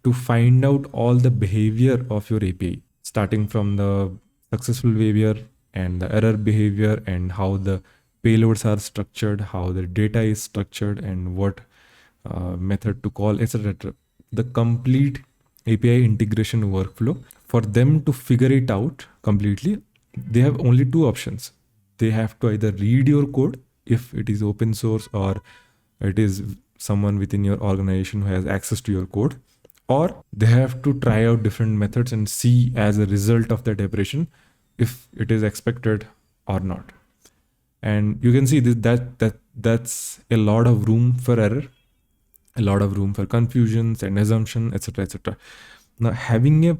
to find out all the behavior of your API, starting from the successful behavior and the error behavior and how the payloads are structured, how the data is structured, and what method to call, etc. The complete API integration workflow, for them to figure it out completely, they have only two options. They have to either read your code if it is open source or it is someone within your organization who has access to your code, or they have to try out different methods and see as a result of that operation if it is expected or not. And you can see this, that's a lot of room for error, a lot of room for confusions and assumption, etc., etc. Now, having a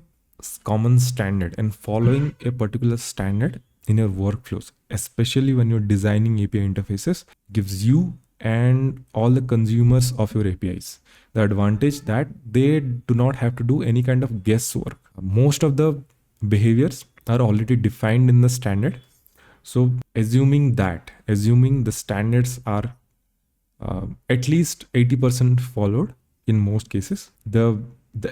common standard and following a particular standard in your workflows, especially when you're designing API interfaces, gives you and all the consumers of your APIs the advantage that they do not have to do any kind of guesswork. Most of the behaviors are already defined in the standard. So assuming the standards are at least 80% followed in most cases, the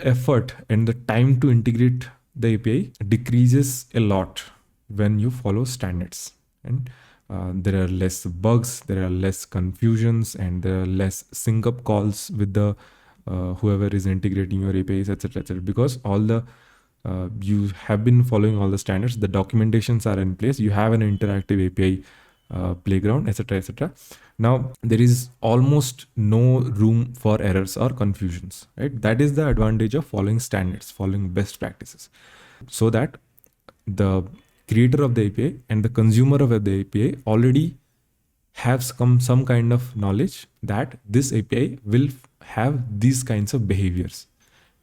effort and the time to integrate the API decreases a lot when you follow standards. And there are less bugs, there are less confusions, and there are less sync up calls with the whoever is integrating your APIs, etc., etc. Because all the you have been following all the standards, the documentations are in place, you have an interactive API playground, etc., etc. Now there is almost no room for errors or confusions, right? That is the advantage of following standards, following best practices, so that the creator of the API and the consumer of the API already have some kind of knowledge that this API will have these kinds of behaviors,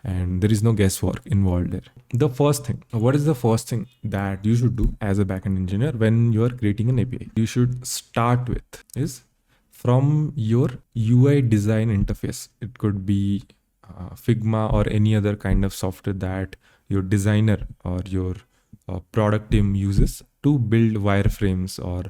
and there is no guesswork involved there. The first thing, what is the first thing that you should do as a backend engineer when you are creating an API? You should start with is from your UI design interface. It could be Figma or any other kind of software that your designer or your product team uses to build wireframes or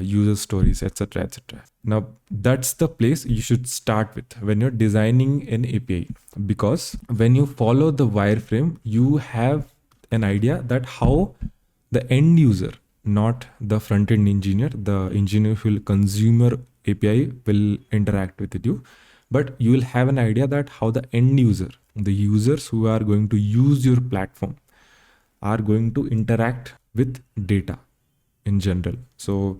user stories, etc., etc. Now that's the place you should start with when you're designing an API, because when you follow the wireframe, you have an idea that how the end user, not the front-end engineer, the engineer who will consume your API will interact with you, but you will have an idea that how the end user, the users who are going to use your platform, are going to interact with data in general. So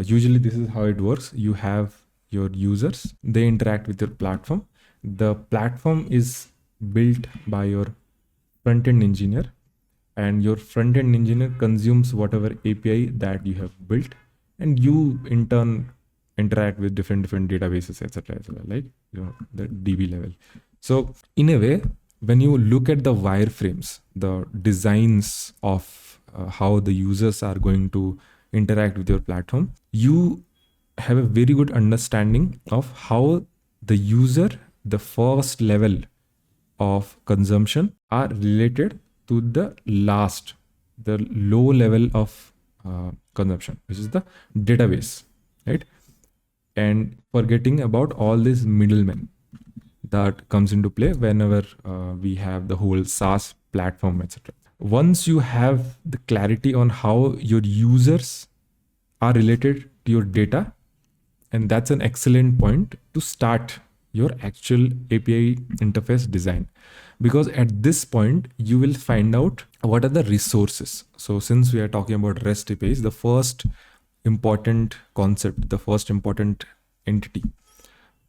usually this is how it works. You have your users, they interact with your platform. The platform is built by your front-end engineer, and your front-end engineer consumes whatever API that you have built, and you in turn interact with different databases, etc., like the DB level. So in a way, when you look at the wireframes, the designs of how the users are going to interact with your platform, you have a very good understanding of how the user, the first level of consumption, are related to the low level of consumption, which is the database, right? And forgetting about all these middlemen that comes into play whenever we have the whole SaaS platform, etc. Once you have the clarity on how your users are related to your data, and that's an excellent point to start your actual API interface design, because at this point you will find out what are the resources. So since we are talking about REST APIs, the first important concept, the first important entity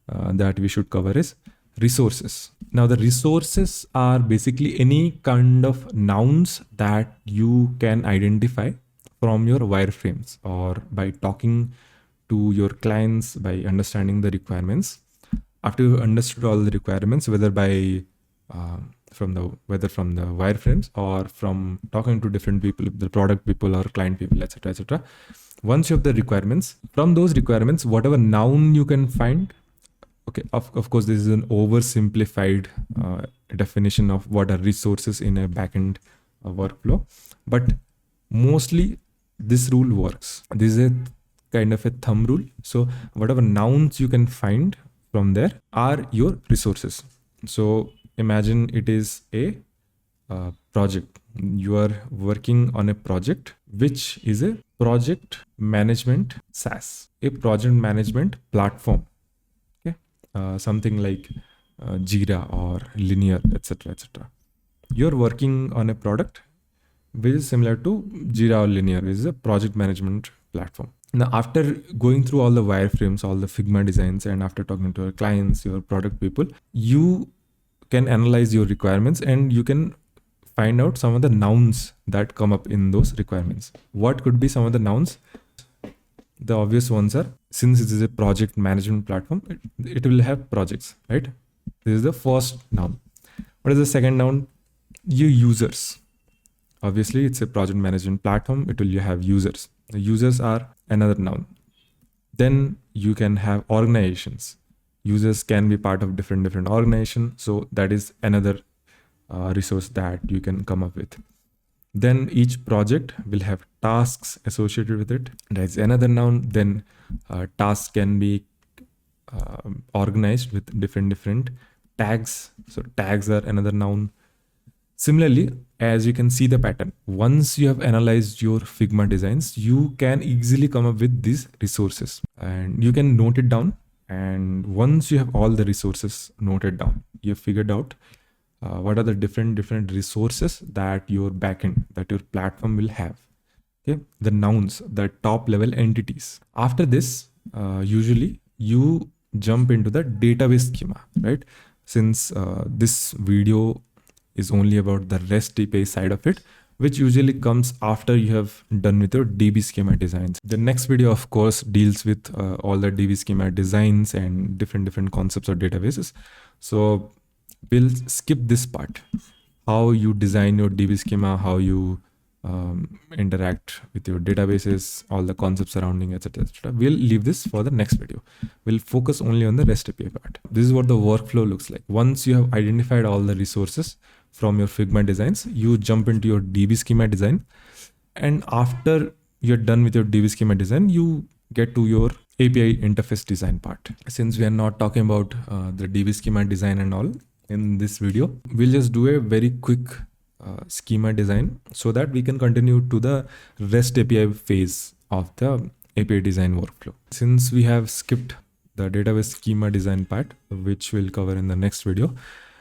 that we should cover is resources. Now the resources are basically any kind of nouns that you can identify from your wireframes or by talking to your clients, by understanding the requirements. After you understood all the requirements, whether from the wireframes or from talking to different people, the product people or client people, etc., etc. Once you have the requirements, from those requirements, whatever noun you can find, okay, of course, this is an oversimplified definition of what are resources in a backend workflow, but mostly this rule works. This is a kind of a thumb rule. So whatever nouns you can find from there are your resources. So imagine it is a project. You are working on a project which is a project management SaaS, a project management platform. Okay, something like Jira or Linear, etc., etc. You're working on a product which is similar to Jira or Linear, which is a project management platform. Now, after going through all the wireframes, all the Figma designs, and after talking to your clients, your product people, you can analyze your requirements and you can find out some of the nouns that come up in those requirements. What could be some of the nouns? The obvious ones are, since it is a project management platform, it will have projects, right? This is the first noun. What is the second noun? Your users. Obviously, it's a project management platform. It will have users. The users are another noun. Then you can have organizations. Users can be part of different organizations. So that is another resource that you can come up with. Then each project will have tasks associated with it. That's another noun. Then tasks can be organized with different tags. So tags are another noun. Similarly, as you can see the pattern, once you have analyzed your Figma designs, you can easily come up with these resources and you can note it down And once you have all the resources noted down, you've figured out what are the different resources that your backend, that your platform will have. Okay, the nouns, the top level entities. After this, usually you jump into the database schema, right? Since this video is only about the REST API side of it, which usually comes after you have done with your DB schema designs. The next video, of course, deals with all the DB schema designs and different concepts of databases. So we'll skip this part, how you design your DB schema, how you interact with your databases, all the concepts surrounding, etc., etc. We'll leave this for the next video. We'll focus only on the REST API part. This is what the workflow looks like. Once you have identified all the resources from your Figma designs, you jump into your DB schema design. And after you're done with your DB schema design, you get to your API interface design part. Since we are not talking about the DB schema design and all in this video, we'll just do a very quick schema design so that we can continue to the REST API phase of the API design workflow. Since we have skipped the database schema design part, which we'll cover in the next video,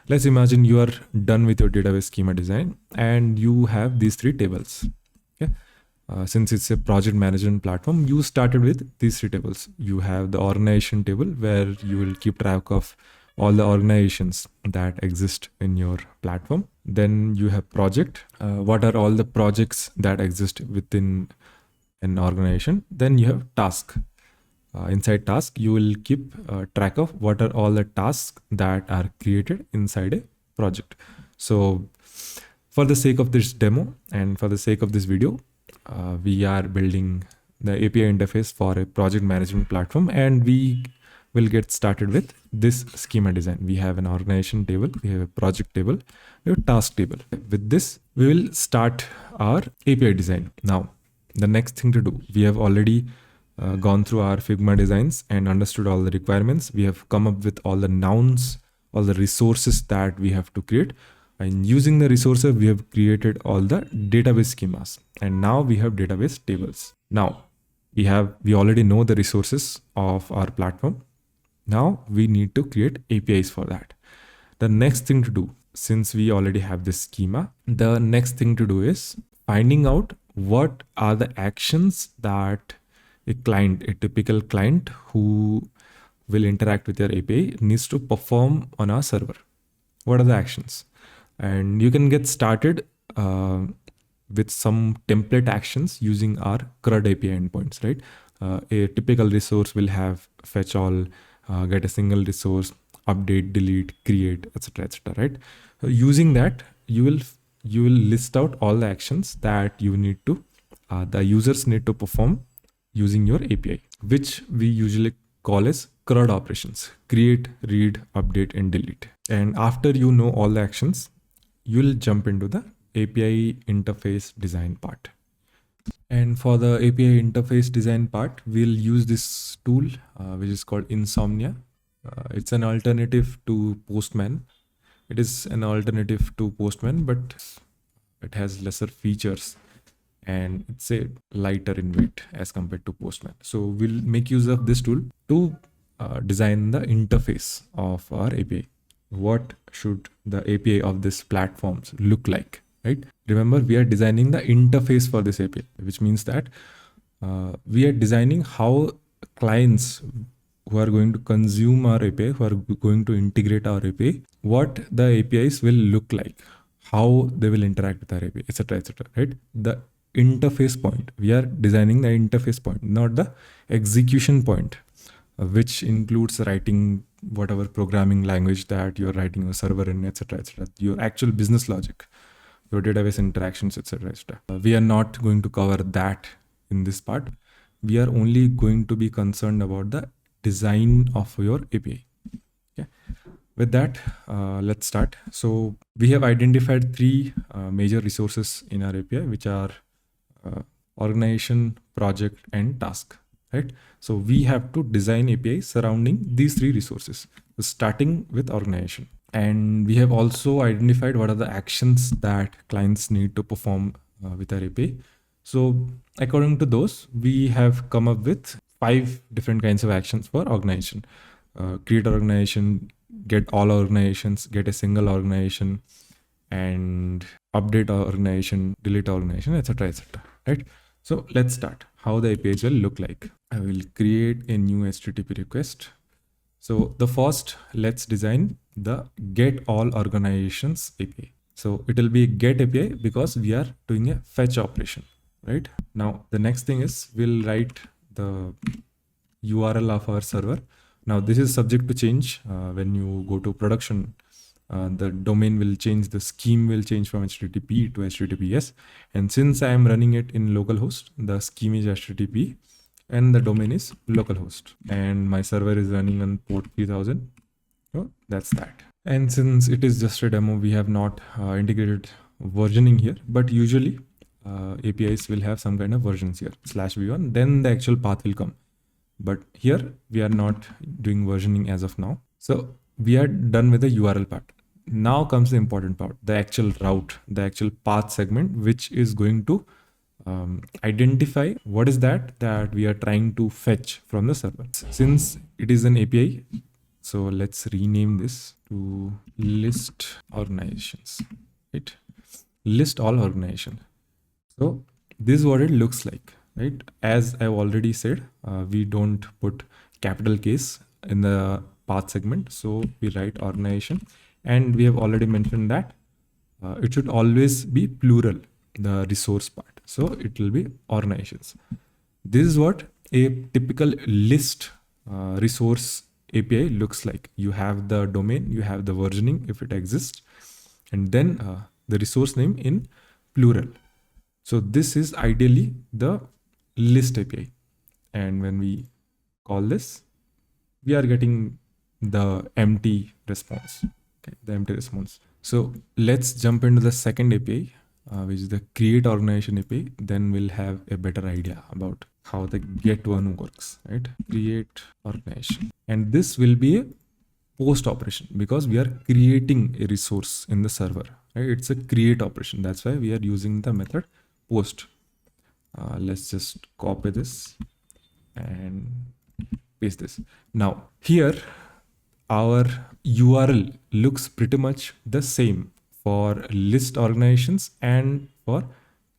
let's imagine you are done with your database schema design and you have these three tables. Okay. Since it's a project management platform, you started with these three tables. You have the organization table where you will keep track of all the organizations that exist in your platform. Then you have project. What are all the projects that exist within an organization? Then you have task. Inside task, you will keep track of what are all the tasks that are created inside a project. So for the sake of this demo and for the sake of this video, we are building the API interface for a project management platform, and we will get started with this schema design. We have an organization table, we have a project table, we have a task table. With this, we will start our API design. Now, the next thing to do, we have already gone through our Figma designs and understood all the requirements. We have come up with all the nouns, all the resources that we have to create. And using the resources, we have created all the database schemas. And now we have database tables. Now, we already know the resources of our platform. Now we need to create APIs for that. The next thing to do, since we already have this schema, the next thing to do is finding out what are the actions that a typical client who will interact with your API needs to perform on our server. What are the actions? And you can get started with some template actions using our CRUD API endpoints, right? A typical resource will have fetch all, get a single resource, update, delete, create, etc., right? So using that, you will list out all the actions that you need to, the users need to perform using your API, which we usually call as CRUD operations: create, read, update, and delete. And after you know all the actions, you'll jump into the API interface design part. And for the API interface design part, we'll use this tool, which is called Insomnia. It's an alternative to Postman. It is an alternative to Postman, but it has lesser features and it's a lighter in weight as compared to Postman. So we'll make use of this tool to design the interface of our API. What should the API of this platforms look like, right? Remember, we are designing the interface for this API, which means that we are designing how clients who are going to consume our API, who are going to integrate our API, what the APIs will look like, how they will interact with our API, etc., right? The interface point, we are designing the interface point, not the execution point, which includes writing whatever programming language that you're writing your server in, etc., your actual business logic, your database interactions, etc., We are not going to cover that in this part. We are only going to be concerned about the design of your API. Okay. With that, let's start. So we have identified three major resources in our API, which are organization, project, and task, right? So we have to design API surrounding these three resources, starting with organization. And we have also identified what are the actions that clients need to perform with our API. So according to those, we have come up with 5 different kinds of actions for organization. create organization, get all organizations, get a single organization, and update organization, delete organization, etc., etc. Right? So let's start. How the APIs will look like. I will create a new HTTP request. So the first, let's design the get all organizations API. So it will be a get API because we are doing a fetch operation, right? Now the next thing is we'll write the URL of our server. Now this is subject to change when you go to production. The domain will change, the scheme will change from HTTP to HTTPS. And since I am running it in localhost, the scheme is HTTP and the domain is localhost. And my server is running on port 3000. So that's that. And since it is just a demo, we have not integrated versioning here, but usually APIs will have some kind of versions here, /v1, then the actual path will come. But here we are not doing versioning as of now. So we are done with the URL part. Now comes the important part, the actual route, the actual path segment, which is going to identify what is that we are trying to fetch from the server. Since it is an API, so let's rename this to list organizations, right? List all organizations. So this is what it looks like, right? As I've already said, we don't put capital case in the path segment. So we write organization, and we have already mentioned that it should always be plural, the resource part. So it will be organizations. This is what a typical list resource API looks like. You have the domain, you have the versioning if it exists, and then the resource name in plural. So this is ideally the list API. And when we call this, we are getting the empty response. Okay, the empty response. So let's jump into the second API, which is the create organization API. Then we'll have a better idea about how the get one works, right? Create organization. And this will be a post operation because we are creating a resource in the server, right? It's a create operation. That's why we are using the method post. Let's just copy this and paste this. Now here, our URL looks pretty much the same for list organizations and for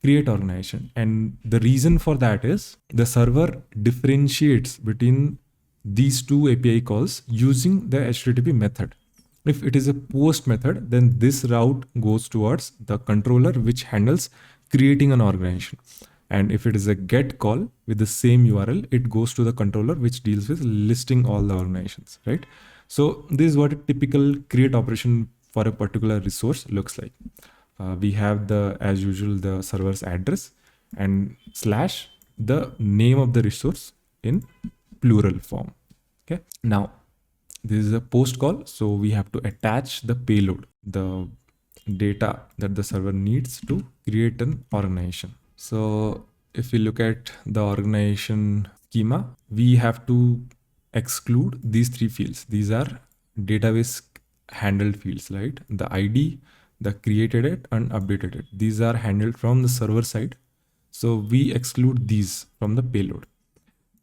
create organization. And the reason for that is the server differentiates between these two API calls using the HTTP method. If it is a post method, then this route goes towards the controller which handles creating an organization. And if it is a get call with the same URL, it goes to the controller which deals with listing all the organizations, right? So this is what a typical create operation for a particular resource looks like. We have as usual, the server's address and / the name of the resource in plural form. Okay. Now this is a post call. So we have to attach the payload, the data that the server needs to create an organization. So if we look at the organization schema, we have to exclude these three fields. These are database handled fields, right? The ID, the created it and updated it. These are handled from the server side. So we exclude these from the payload.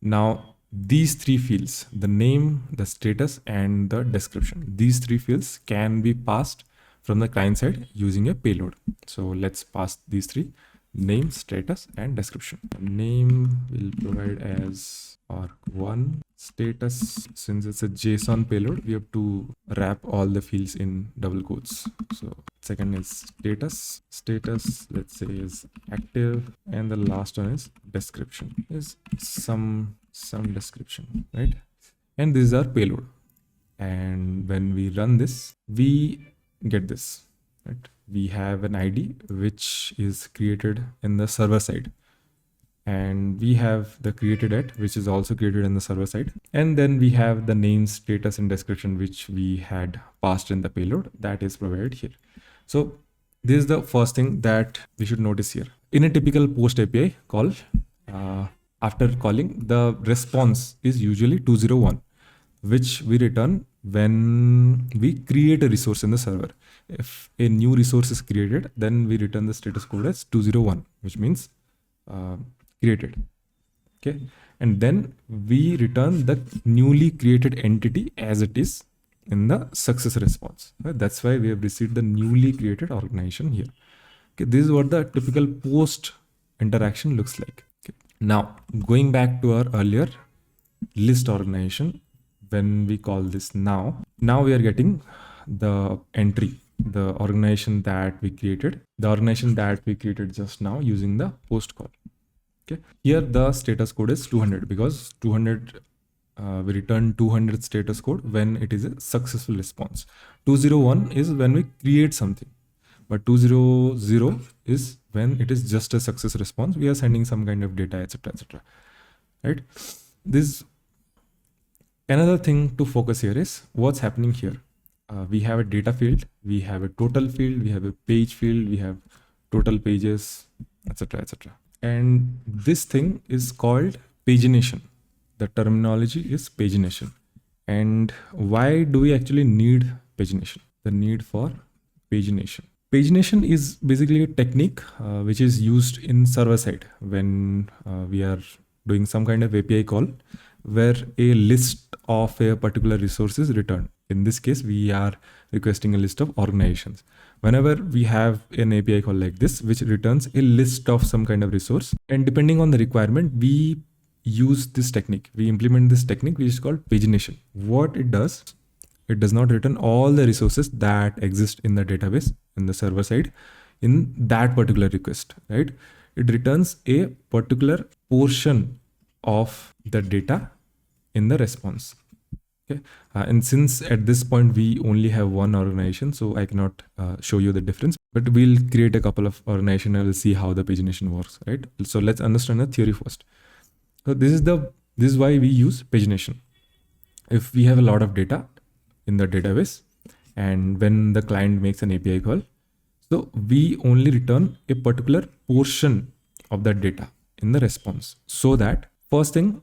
Now these three fields, the name, the status and the description, these three fields can be passed from the client side using a payload. So let's pass these three: name, status and description. Name will provide as arg1. Status, since it's a JSON payload, we have to wrap all the fields in double quotes. So second is status, let's say is active, and the last one is description, is some description, right? And this is our payload. And when we run this, we get this, right? We have an ID which is created in the server side, and we have the created at, which is also created in the server side. And then we have the name, status and description, which we had passed in the payload, that is provided here. So this is the first thing that we should notice here. In a typical post API call, after calling, the response is usually 201, which we return when we create a resource in the server. If a new resource is created, then we return the status code as 201, which means created. Okay. and then we return the newly created entity as it is in the success response. Right? That's why we have received the newly created organization here. Okay, this is what the typical post interaction looks like. Okay. Now, going back to our earlier list organization, when we call this now we are getting the entry, the organization that we created, just now using the post call. Okay, here the status code is 200 because 200 we return 200 status code when it is a successful response. 201 is when we create something, but 200 is when it is just a success response. We are sending some kind of data, etc., etc. Right? This another thing to focus here is what's happening here. We have a data field, we have a total field, we have a page field, we have total pages, etc., etc. And this thing is called pagination. The terminology is pagination. And why do we actually need pagination? The need for pagination. Pagination is basically a technique which is used in server side when we are doing some kind of API call where a list of a particular resource is returned. In this case, we are requesting a list of organizations. Whenever we have an API call like this, which returns a list of some kind of resource, and depending on the requirement, we use this technique. We implement this technique, which is called pagination. What it does, it does not return all the resources that exist in the database in the server side in that particular request, right? It returns a particular portion of the data in the response. Okay, and since at this point we only have one organization, so I cannot show you the difference, but we'll create a couple of organizations and we'll see how the pagination works, right? So let's understand the theory first. So this is why we use pagination. If we have a lot of data in the database, and when the client makes an API call, so we only return a particular portion of that data in the response. So that first thing,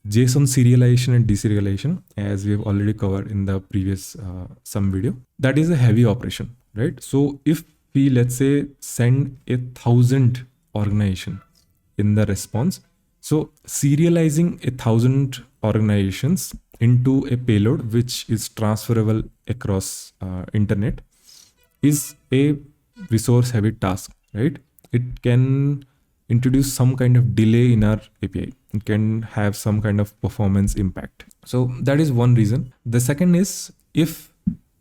JSON serialization and deserialization, as we have already covered in the previous some video, that is a heavy operation, right? So if we, let's say, send 1,000 organization in the response, so serializing 1,000 organizations into a payload which is transferable across internet is a resource heavy task, right? It can introduce some kind of delay in our API. It can have some kind of performance impact. So that is one reason. The second is if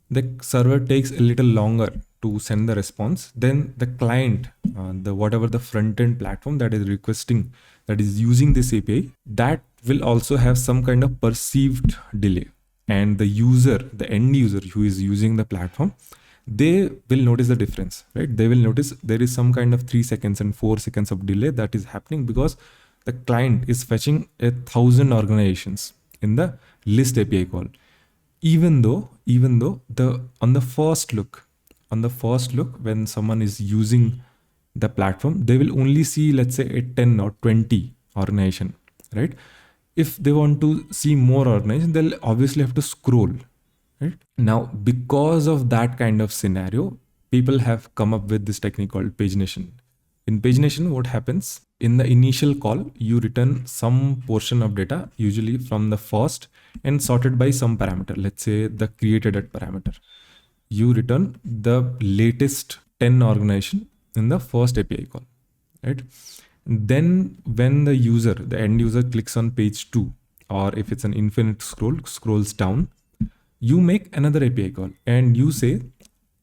the server takes a little longer to send the response, then the client, whatever the front end platform that is requesting, that is using this API, that will also have some kind of perceived delay. And the user, the end user who is using the platform, they will notice the difference, right? They will notice there is some kind of 3 seconds and 4 seconds of delay that is happening because the client is fetching 1,000 organizations in the list API call. Even though on the first look, when someone is using the platform, they will only see, let's say, a 10 or 20 organization, right? If they want to see more organization, they'll obviously have to scroll. Right? Now, because of that kind of scenario, people have come up with this technique called pagination. In pagination, what happens? In the initial call, you return some portion of data, usually from the first, and sorted by some parameter. Let's say the created at parameter. You return the latest 10 organization in the first API call, right? Then when the user, the end user, clicks on page 2, or if it's an infinite scroll, scrolls down, you make another API call and you say,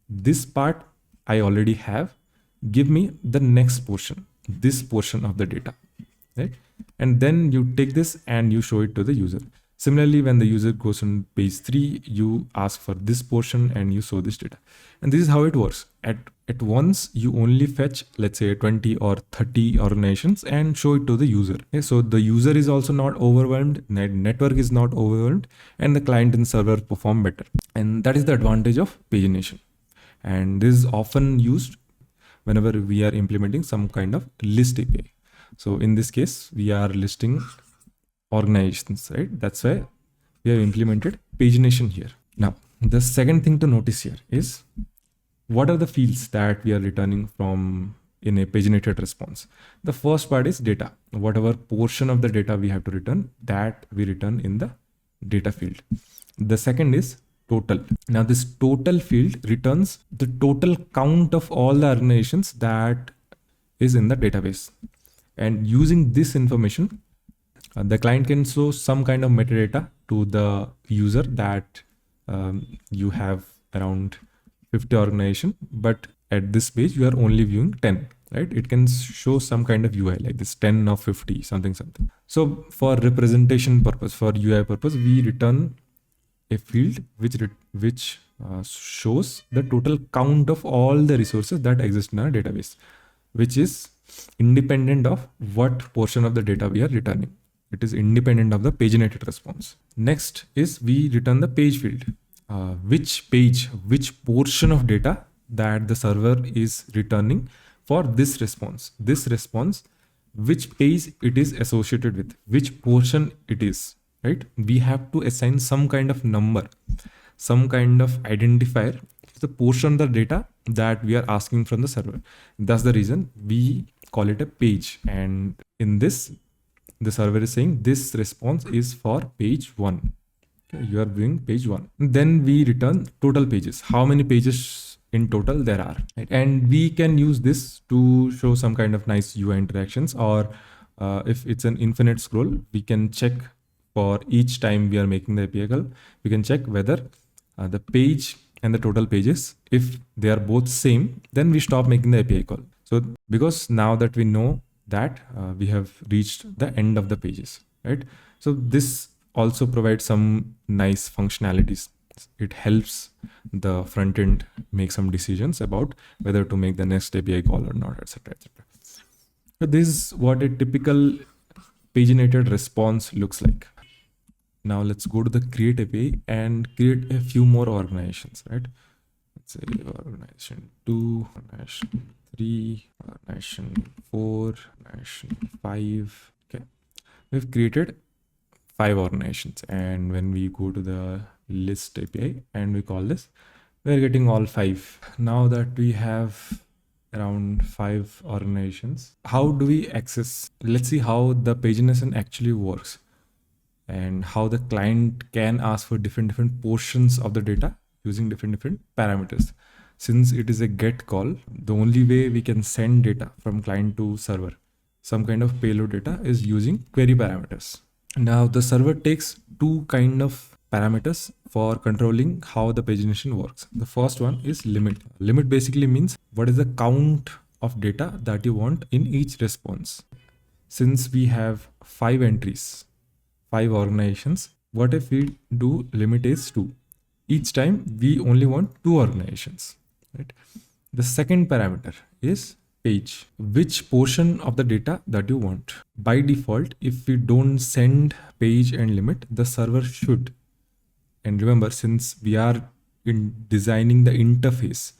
this part I already have, give me the next portion, this portion of the data, right? And then you take this and you show it to the user. Similarly, when the user goes on page 3, you ask for this portion and you show this data. And this is how it works. At once, you only fetch, let's say, 20 or 30 organizations and show it to the user. Okay? So the user is also not overwhelmed, network is not overwhelmed, and the client and server perform better. And that is the advantage of pagination. And this is often used whenever we are implementing some kind of list API. So in this case, we are listing organizations, right? That's why we have implemented pagination here. Now, the second thing to notice here is what are the fields that we are returning from in a paginated response. The first part is data. Whatever portion of the data we have to return, that we return in the data field. The second is total. Now this total field returns the total count of all the organizations that is in the database. And using this information, the client can show some kind of metadata to the user that you have around 50 organization, but at this page you are only viewing 10, right? It can show some kind of UI like this 10 or 50, something. So for representation purpose, for UI purpose, we return a field which shows the total count of all the resources that exist in our database, which is independent of what portion of the data we are returning. It is independent of the paginated response. Next is we return the page field. Which page, which portion of data that the server is returning for this response. This response, which page it is associated with, which portion it is, right? We have to assign some kind of number, some kind of identifier to the portion of the data that we are asking from the server. That's the reason we call it a page. And in this, the server is saying this response is for page 1. Okay, you are viewing page 1. Then we return total pages. How many pages in total there are, right? And we can use this to show some kind of nice UI interactions, or if it's an infinite scroll, we can check for each time we are making the API call, we can check whether the page and the total pages, if they are both same, then we stop making the API call. So because now that we know that we have reached the end of the pages, right? So this also provides some nice functionalities. It helps the front end make some decisions about whether to make the next API call or not, etc. So this is what a typical paginated response looks like. Now let's go to the create API and create a few more organizations, right? Let's say organization 2, organization 3, organization 4, organization 5. Okay, we've created 5 organizations, and when we go to the list API and we call this, we're getting all 5. Now that we have around 5 organizations, how do we access? Let's see how the pagination actually works and how the client can ask for different portions of the data using different parameters. Since it is a GET call, the only way we can send data from client to server, some kind of payload data, is using query parameters. Now the server takes 2 kind of parameters for controlling how the pagination works. The first one is limit. Limit basically means what is the count of data that you want in each response. Since we have 5 entries, 5 organizations, what if we do limit is 2? Each time we only want 2 organizations, right? The second parameter is page, which portion of the data that you want. By default, if we don't send page and limit, the server should. And remember, since we are designing the interface,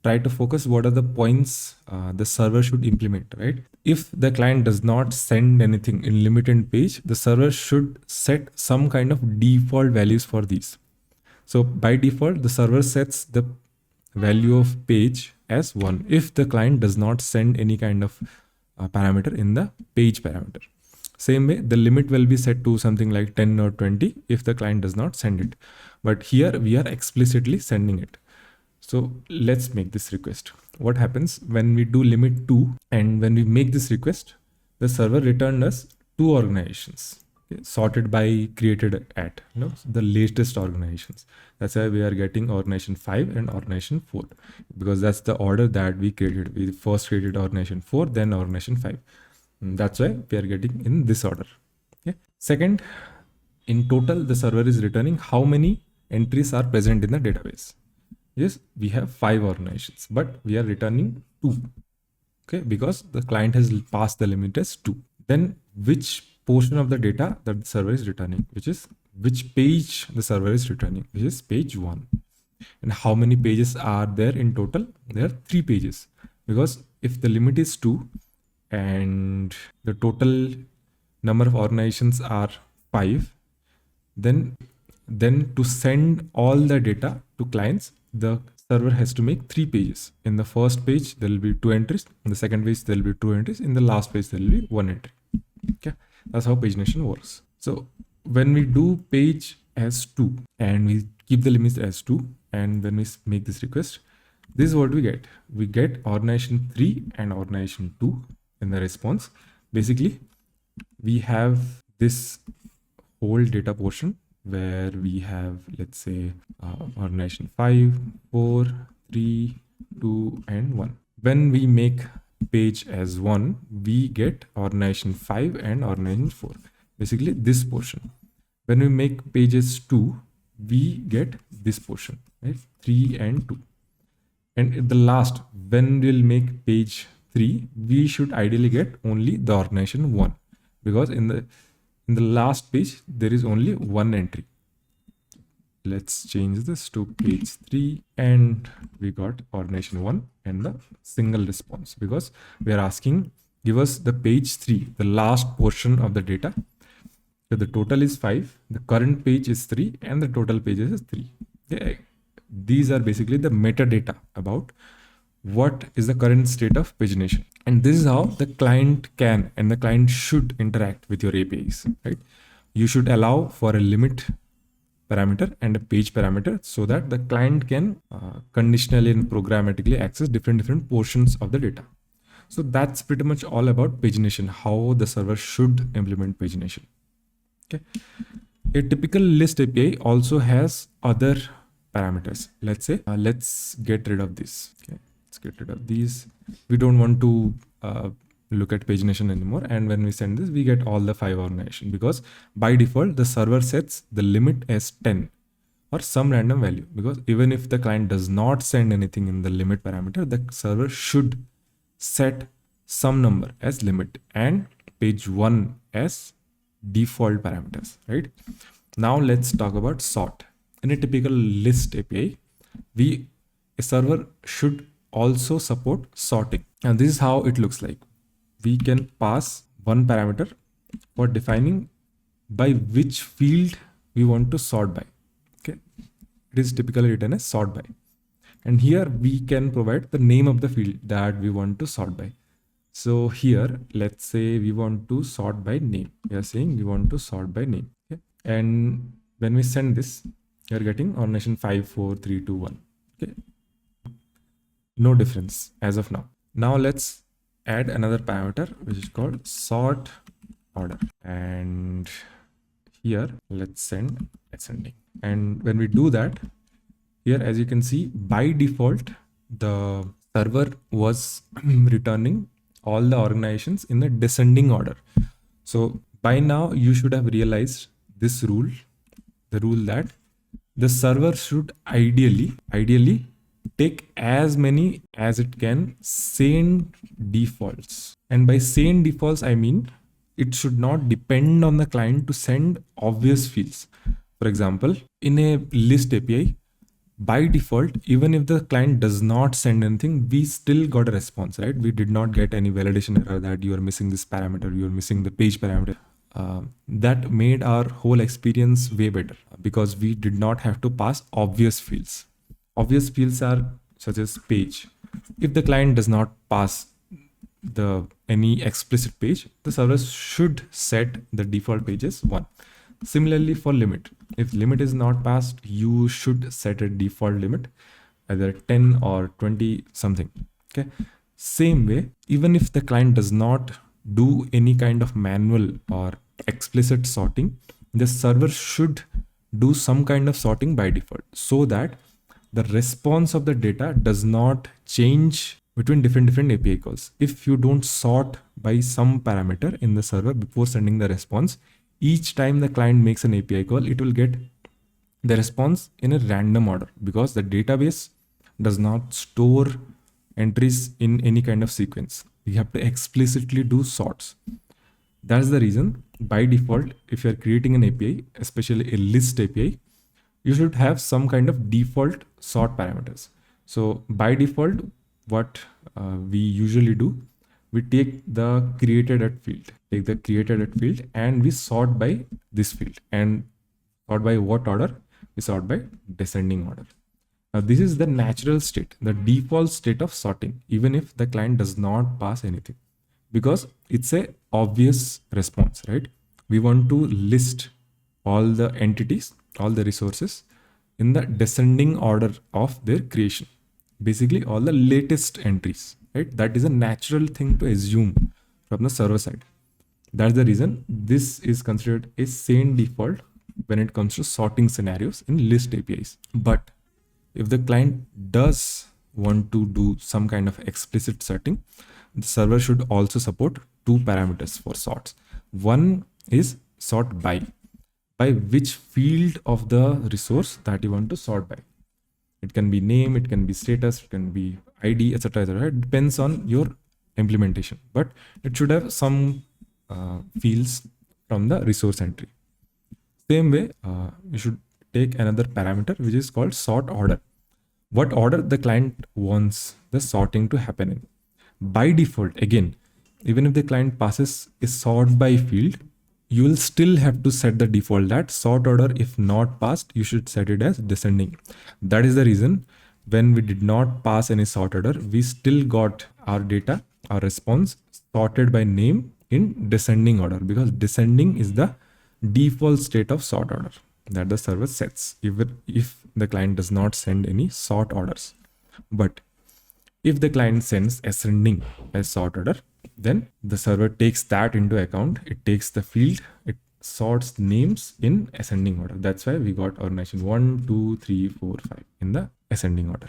try to focus what are the points the server should implement, right? If the client does not send anything in limit and page, the server should set some kind of default values for these. So by default, the server sets the value of page as 1 if the client does not send any kind of parameter in the page parameter. Same way, the limit will be set to something like 10 or 20 if the client does not send it. But here we are explicitly sending it. So let's make this request. What happens when we do limit 2 and when we make this request, the server returned us 2 organizations, okay, sorted by created at, the latest organizations. That's why we are getting organization 5 and organization 4, because that's the order that we created. We first created organization 4, then organization 5. And that's why we are getting in this order. Okay. Second, in total, the server is returning how many entries are present in the database. Yes, we have 5 organizations, but we are returning 2. Okay, because the client has passed the limit as 2. Then which portion of the data that the server is returning, which page the server is returning, which is page 1. And how many pages are there in total? There are 3 pages, because if the limit is 2 and the total number of organizations are 5, then to send all the data to clients, the server has to make 3 pages. In the first page, there will be 2 entries. In the second page, there will be 2 entries. In the last page, there will be 1 entry. Okay, that's how pagination works. So when we do page as 2 and we keep the limits as 2, and when we make this request, this is what we get. We get organization 3 and organization 2 in the response. Basically, we have this whole data portion where we have, let's say, organization 5, 4, 3, 2, and 1. When we make page as 1, we get organization 5 and organization 4. Basically, this portion. When we make pages 2, we get this portion, right? 3 and 2. And at the last, when we'll make page 3, we should ideally get only the organization 1, because in the last page there is only 1 entry. Let's change this to page 3, and we got organization 1 and the single response, because we are asking, give us the page 3, the last portion of the data. So the total is 5, the current page is 3, and the total pages is 3. Okay. These are basically the metadata about what is the current state of pagination. And this is how the client can and the client should interact with your APIs, right? You should allow for a limit parameter and a page parameter so that the client can conditionally and programmatically access different portions of the data. So that's pretty much all about pagination, how the server should implement pagination. Okay. A typical list API also has other parameters. Let's say, let's get rid of this. Okay. Let's get rid of these. We don't want to look at pagination anymore. And when we send this, we get all the 5 organization, because by default, the server sets the limit as 10 or some random value, because even if the client does not send anything in the limit parameter, the server should set some number as limit and page 1 as default parameters, right? Now let's talk about sort. In a typical list API, a server should also support sorting. And this is how it looks like. We can pass one parameter for defining by which field we want to sort by. Okay, it is typically written as sort by. And here we can provide the name of the field that we want to sort by. So here, let's say we want to sort by name. We are saying we want to sort by name. Okay? And when we send this, you're getting organization 5, 4, 3, 2, 1. Okay. No difference as of now. Now let's add another parameter, which is called sort order. And here, let's send ascending. And when we do that, here, as you can see, by default, the server was returning all the organizations in a descending order. So by now you should have realized this rule, the rule that the server should ideally take as many as it can sane defaults. And by sane defaults, I mean it should not depend on the client to send obvious fields. For example, in a list API, by default, even if the client does not send anything, we still got a response, right? We did not get any validation error that you are missing this parameter, you are missing the page parameter. That made our whole experience way better because we did not have to pass obvious fields. Obvious fields are such as page. If the client does not pass any explicit page, the server should set the default pages 1. Similarly for limit, if limit is not passed, you should set a default limit, either 10 or 20 something. Okay. Same way, even if the client does not do any kind of manual or explicit sorting, the server should do some kind of sorting by default so that the response of the data does not change between different API calls. If you don't sort by some parameter in the server before sending the response, each time the client makes an API call, it will get the response in a random order because the database does not store entries in any kind of sequence. You have to explicitly do sorts. That's the reason by default, if you're creating an API, especially a list API, you should have some kind of default sort parameters. So by default, what we usually do, we take the created at field, and we sort by this field. And sort by what order? We sort by descending order. This is the natural state, the default state of sorting, even if the client does not pass anything, because it's a obvious response, right? We want to list all the entities, all the resources in the descending order of their creation. Basically, all the latest entries, right? That is a natural thing to assume from the server side. That's the reason this is considered a sane default when it comes to sorting scenarios in list APIs. But if the client does want to do some kind of explicit sorting, the server should also support two parameters for sorts. One is sort by which field of the resource that you want to sort by. It can be name, it can be status, it can be ID, etc. etc. It depends on your implementation, but it should have some fields from the resource entry. Same way, you should take another parameter which is called sort order. What order the client wants the sorting to happen in. By default, again, even if the client passes a sort by field, you will still have to set the default that sort order, if not passed, you should set it as descending. That is the reason when we did not pass any sort order, we still got our data, our response sorted by name in descending order, because descending is the default state of sort order that the server sets, even if the client does not send any sort orders. But if the client sends ascending as sort order, then the server takes that into account. It takes the field, it sorts names in ascending order. That's why we got organization 1, 2, 3, 4, 5 in the ascending order.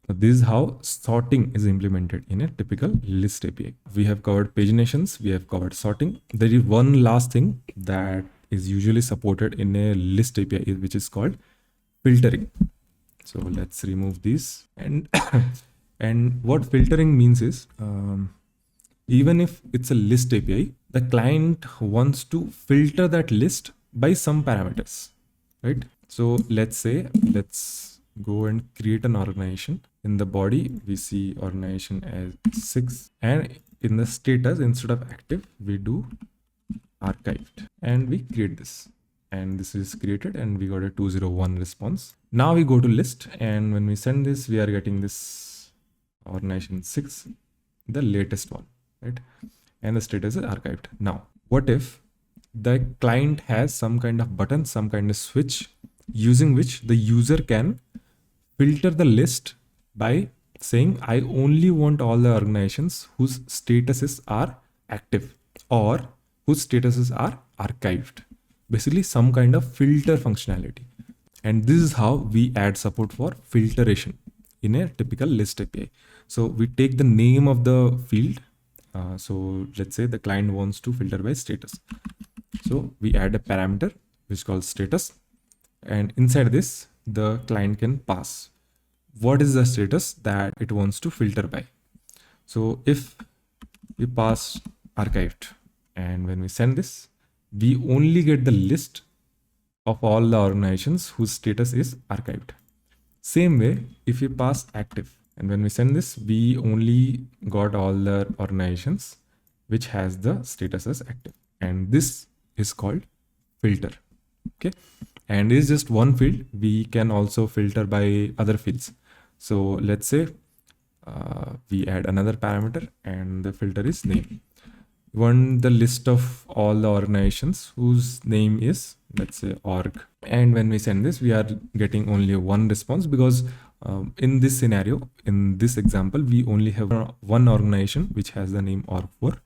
So this is how sorting is implemented in a typical list API. We have covered paginations, we have covered sorting. There is one last thing that is usually supported in a list API, which is called filtering. So let's remove these. And and what filtering means is, even if it's a list API, the client wants to filter that list by some parameters, right? So let's say, let's go and create an organization. In the body, we see organization as 6, and in the status, instead of active, we do archived, and we create this, and this is created, and we got a 201 response. Now we go to list, and when we send this, we are getting this organization 6, the latest one, right? And the status is archived. Now, what if the client has some kind of button, some kind of switch, using which the user can filter the list by saying, I only want all the organizations whose statuses are active or whose statuses are archived. Basically, some kind of filter functionality. And this is how we add support for filtration in a typical list API. So we take the name of the field. So let's say the client wants to filter by status. So we add a parameter which is called status. And inside this, the client can pass what is the status that it wants to filter by. So if we pass archived, and when we send this, we only get the list of all the organizations whose status is archived. Same way, if we pass active, and when we send this, we only got all the organizations which has the status as active. And this is called filter. Okay. And it is just one field. We can also filter by other fields. So let's say we add another parameter, and the filter is name. We want the list of all the organizations whose name is, let's say, org. And when we send this, we are getting only one response, because in this scenario, in this example, we only have one organization which has the name org4.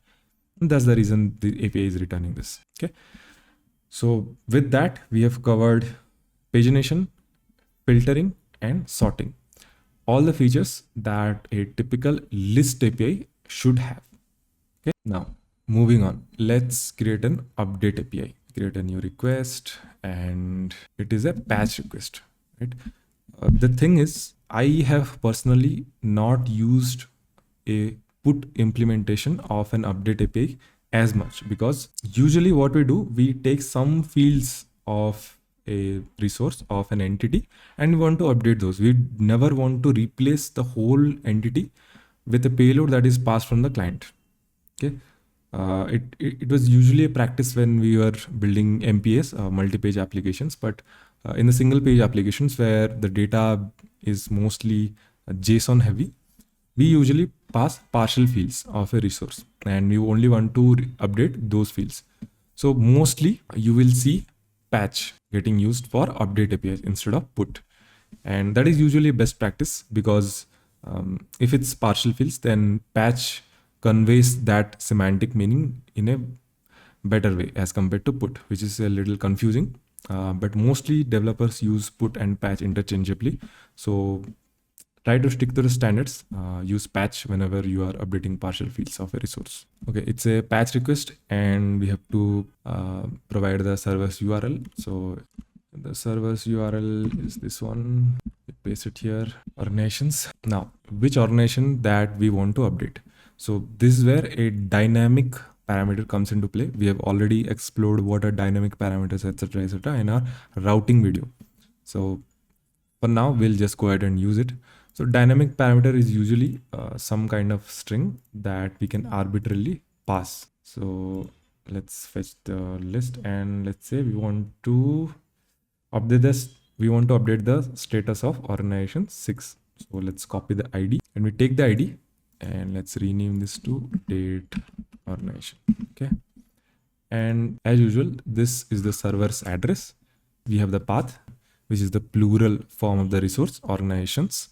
And that's the reason the API is returning this. Okay. So with that, we have covered pagination, filtering, and sorting. All the features that a typical list API should have. Okay. Now, moving on, let's create an update API. Create a new request, and it is a patch request, right? The thing is, I have personally not used a put implementation of an update API as much, because usually what we do, we take some fields of a resource of an entity and we want to update those. We never want to replace the whole entity with a payload that is passed from the client. Okay. It was usually a practice when we were building MPS, multi-page applications, but in the single page applications where the data is mostly JSON heavy, we usually pass partial fields of a resource and you only want to update those fields. So mostly you will see patch getting used for update APIs instead of put. And that is usually best practice because if it's partial fields, then patch conveys that semantic meaning in a better way as compared to put, which is a little confusing. But mostly developers use put and patch interchangeably. So try to stick to the standards. Use patch whenever you are updating partial fields of a resource. Okay, it's a patch request and we have to provide the server's URL. So the server's URL is this one. We paste it here, organizations. Now, which organization that we want to update? So this is where a dynamic parameter comes into play. We have already explored what are dynamic parameters, etc., in our routing video. So for now, we'll just go ahead and use it. So dynamic parameter is usually some kind of string that we can arbitrarily pass. So let's fetch the list and let's say we want to update this. We want to update the status of organization 6. So let's copy the ID and we take the ID and let's rename this to date organization. Okay. And as usual, this is the server's address. We have the path, which is the plural form of the resource, organizations.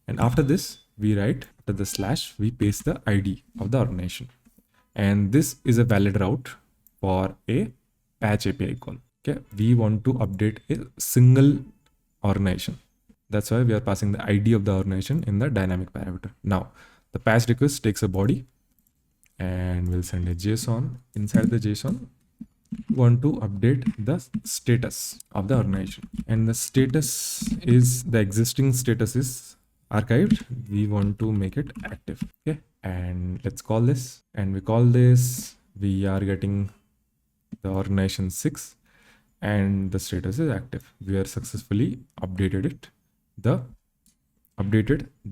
And after this, we write after the slash, we paste the ID of the organization. And this is a valid route for a patch API call. Okay, we want to update a single organization. That's why we are passing the ID of the organization in the dynamic parameter. Now, the patch request takes a body and we'll send a JSON. Inside the JSON, we want to update the status of the organization. And the status is, the existing status is archived. We want to make it active. Okay, and let's call this, and we call this, we are getting the organization 6 and the status is active. We are successfully updated the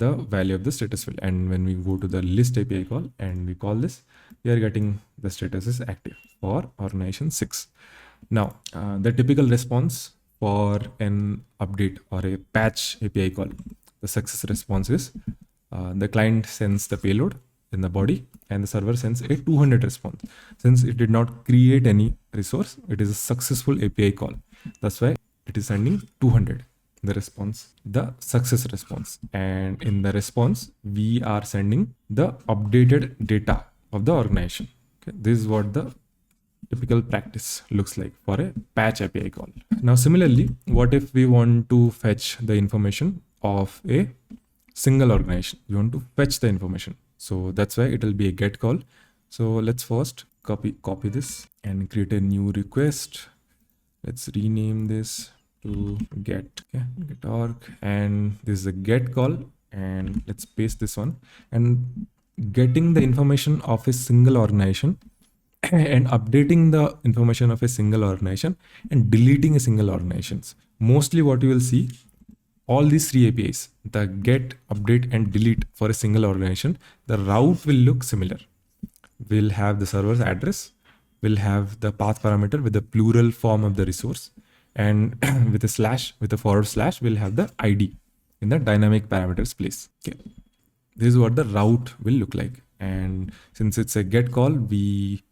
value of the status field. And when we go to the list API call and we call this, we are getting the status is active for organization 6. Now, the typical response for an update or a patch API call, the success response is the client sends the payload in the body and the server sends a 200 response. Since it did not create any resource, it is a successful API call. That's why it is sending 200, the response, the success response. And in the response, we are sending the updated data of the organization. Okay, this is what the typical practice looks like for a patch API call. Now, similarly, what if we want to fetch the information of a single organization? We want to fetch the information. So that's why it will be a get call. So let's first copy this and create a new request. Let's rename this to get, okay, get org, and this is a get call, and let's paste this one. And getting the information of a single organization and updating the information of a single organization and deleting a single organization. Mostly what you will see, all these three APIs, the get, update, and delete for a single organization, the route will look similar. We'll have the server's address, we'll have the path parameter with the plural form of the resource, and with a slash, with a forward slash, we'll have the ID in the dynamic parameters place. Okay, this is what the route will look like. And since it's a get call, we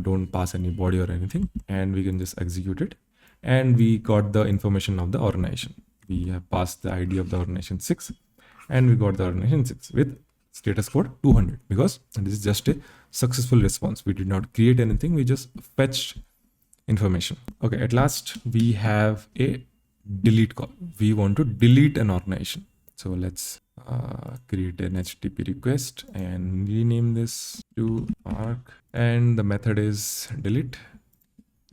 don't pass any body or anything, and we can just execute it. And we got the information of the organization. We have passed the ID of the organization 6 and we got the organization 6 with status code 200 because this is just a successful response. We did not create anything. We just fetched information. Okay, at last we have a delete call. We want to delete an organization. So let's create an HTTP request and rename this to arc, and the method is delete.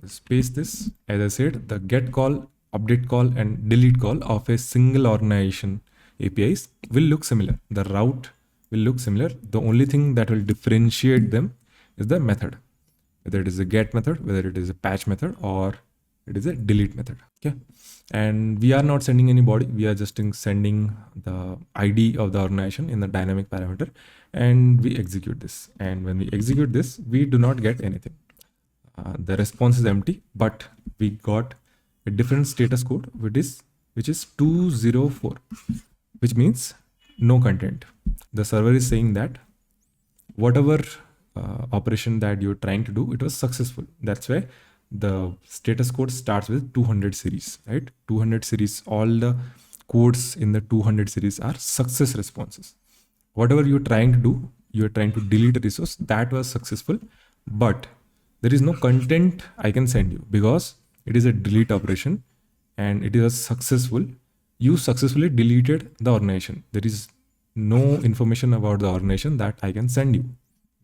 Let's paste this. As I said, the get call, update call, and delete call of a single organization APIs will look similar. The route will look similar. The only thing that will differentiate them is the method, whether it is a get method, whether it is a patch method, or it is a delete method. Okay, and we are not sending any body. We are just sending the ID of the organization in the dynamic parameter, and we execute this. And when we execute this, we do not get anything. The response is empty, but we got a different status code, which is which is 204, which means no content. The server is saying that whatever operation that you're trying to do, it was successful. That's why the status code starts with 200 series, right? 200 series, all the codes in the 200 series are success responses. Whatever you're trying to do, you're trying to delete a resource, that was successful, but there is no content I can send you because it is a delete operation and it is successful. You successfully deleted the organization. There is no information about the organization that I can send you.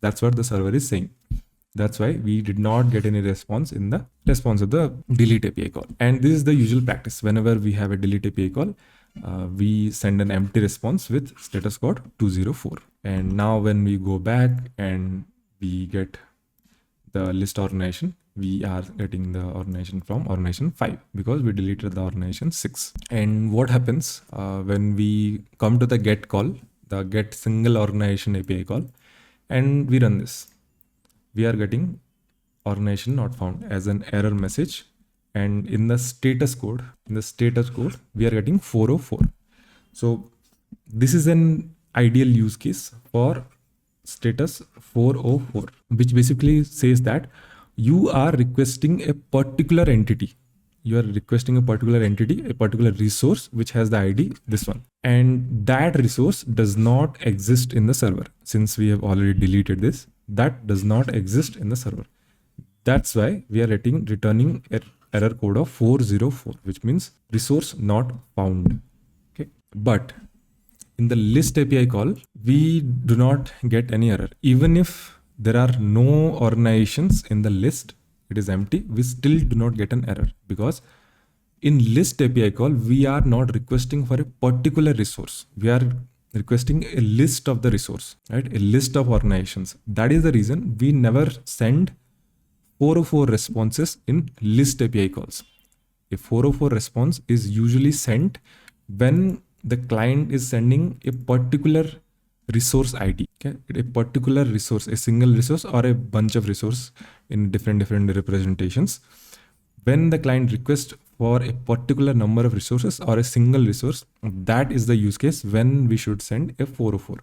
That's what the server is saying. That's why we did not get any response in the response of the delete API call. And this is the usual practice. Whenever we have a delete API call, we send an empty response with status code 204. And now when we go back and we get the list organization, we are getting the organization from organization 5 because we deleted the organization 6. And what happens when we come to the get call, the get single organization API call, and we run this, we are getting organization not found as an error message. And in the status code, we are getting 404. So this is an ideal use case for status 404, which basically says that you are requesting a particular entity. You are requesting a particular entity, a particular resource, which has the ID, this one. And that resource does not exist in the server. Since we have already deleted this, that does not exist in the server. That's why we are returning error code of 404, which means resource not found. Okay, but in the list API call, we do not get any error. Even if there are no organizations in the list, it is empty, we still do not get an error because in list API call, we are not requesting for a particular resource. We are requesting a list of the resource, right? A list of organizations. That is the reason we never send 404 responses in list API calls. A 404 response is usually sent when the client is sending a particular resource ID, okay? A particular resource, a single resource or a bunch of resource in different representations. When the client requests for a particular number of resources or a single resource, that is the use case when we should send a 404.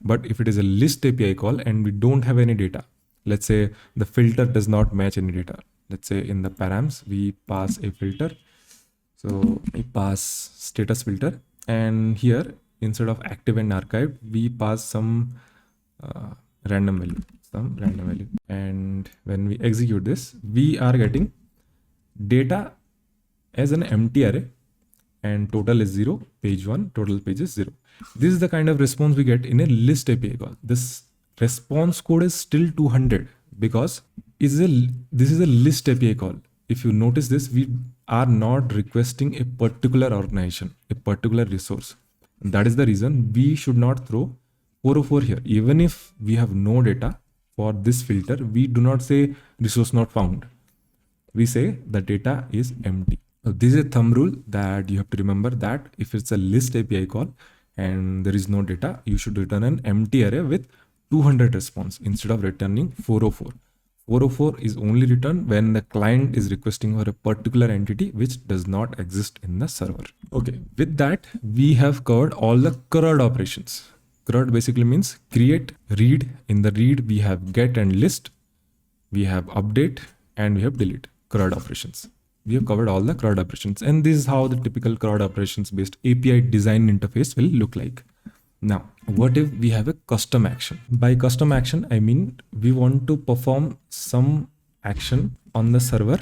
But if it is a list API call and we don't have any data, let's say the filter does not match any data. Let's say in the params, we pass a filter. So we pass status filter, and here instead of active and archived, we pass some random value. And when we execute this, we are getting data as an empty array, and total is 0, page 1, total page is 0. This is the kind of response we get in a list API call. This response code is still 200 because this is a list API call. If you notice this, we are not requesting a particular organization, a particular resource. That is the reason we should not throw 404 here. Even if we have no data for this filter, we do not say resource not found. We say the data is empty. So this is a thumb rule that you have to remember, that if it's a list API call and there is no data, you should return an empty array with 200 response instead of returning 404. 404 is only returned when the client is requesting for a particular entity which does not exist in the server. Okay, with that, we have covered all the CRUD operations. CRUD basically means create, read. In the read, we have get and list, we have update, and we have delete. CRUD operations. We have covered all the CRUD operations, and this is how the typical CRUD operations based API design interface will look like. Now, what if we have a custom action? By custom action, I mean we want to perform some action on the server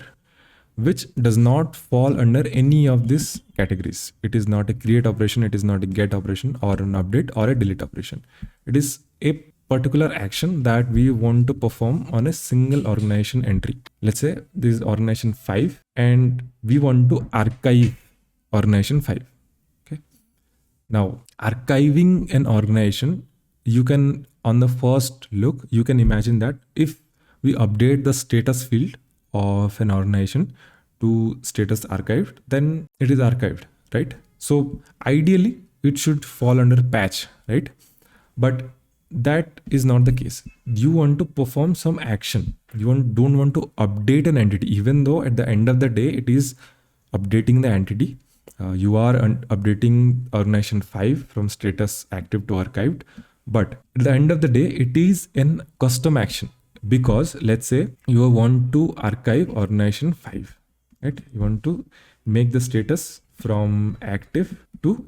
which does not fall under any of these categories. It is not a create operation, it is not a get operation or an update or a delete operation. It is a particular action that we want to perform on a single organization entry. Let's say this is organization 5 and we want to archive organization 5. Now, archiving an organization, you can, on the first look, you can imagine that if we update the status field of an organization to status archived, then it is archived, right? So ideally, it should fall under patch, right? But that is not the case. You want to perform some action. You don't want to update an entity, even though at the end of the day, it is updating the entity. You are updating organization 5 from status active to archived, but at the end of the day, it is an custom action, because let's say you want to archive organization 5, right? You want to make the status from active to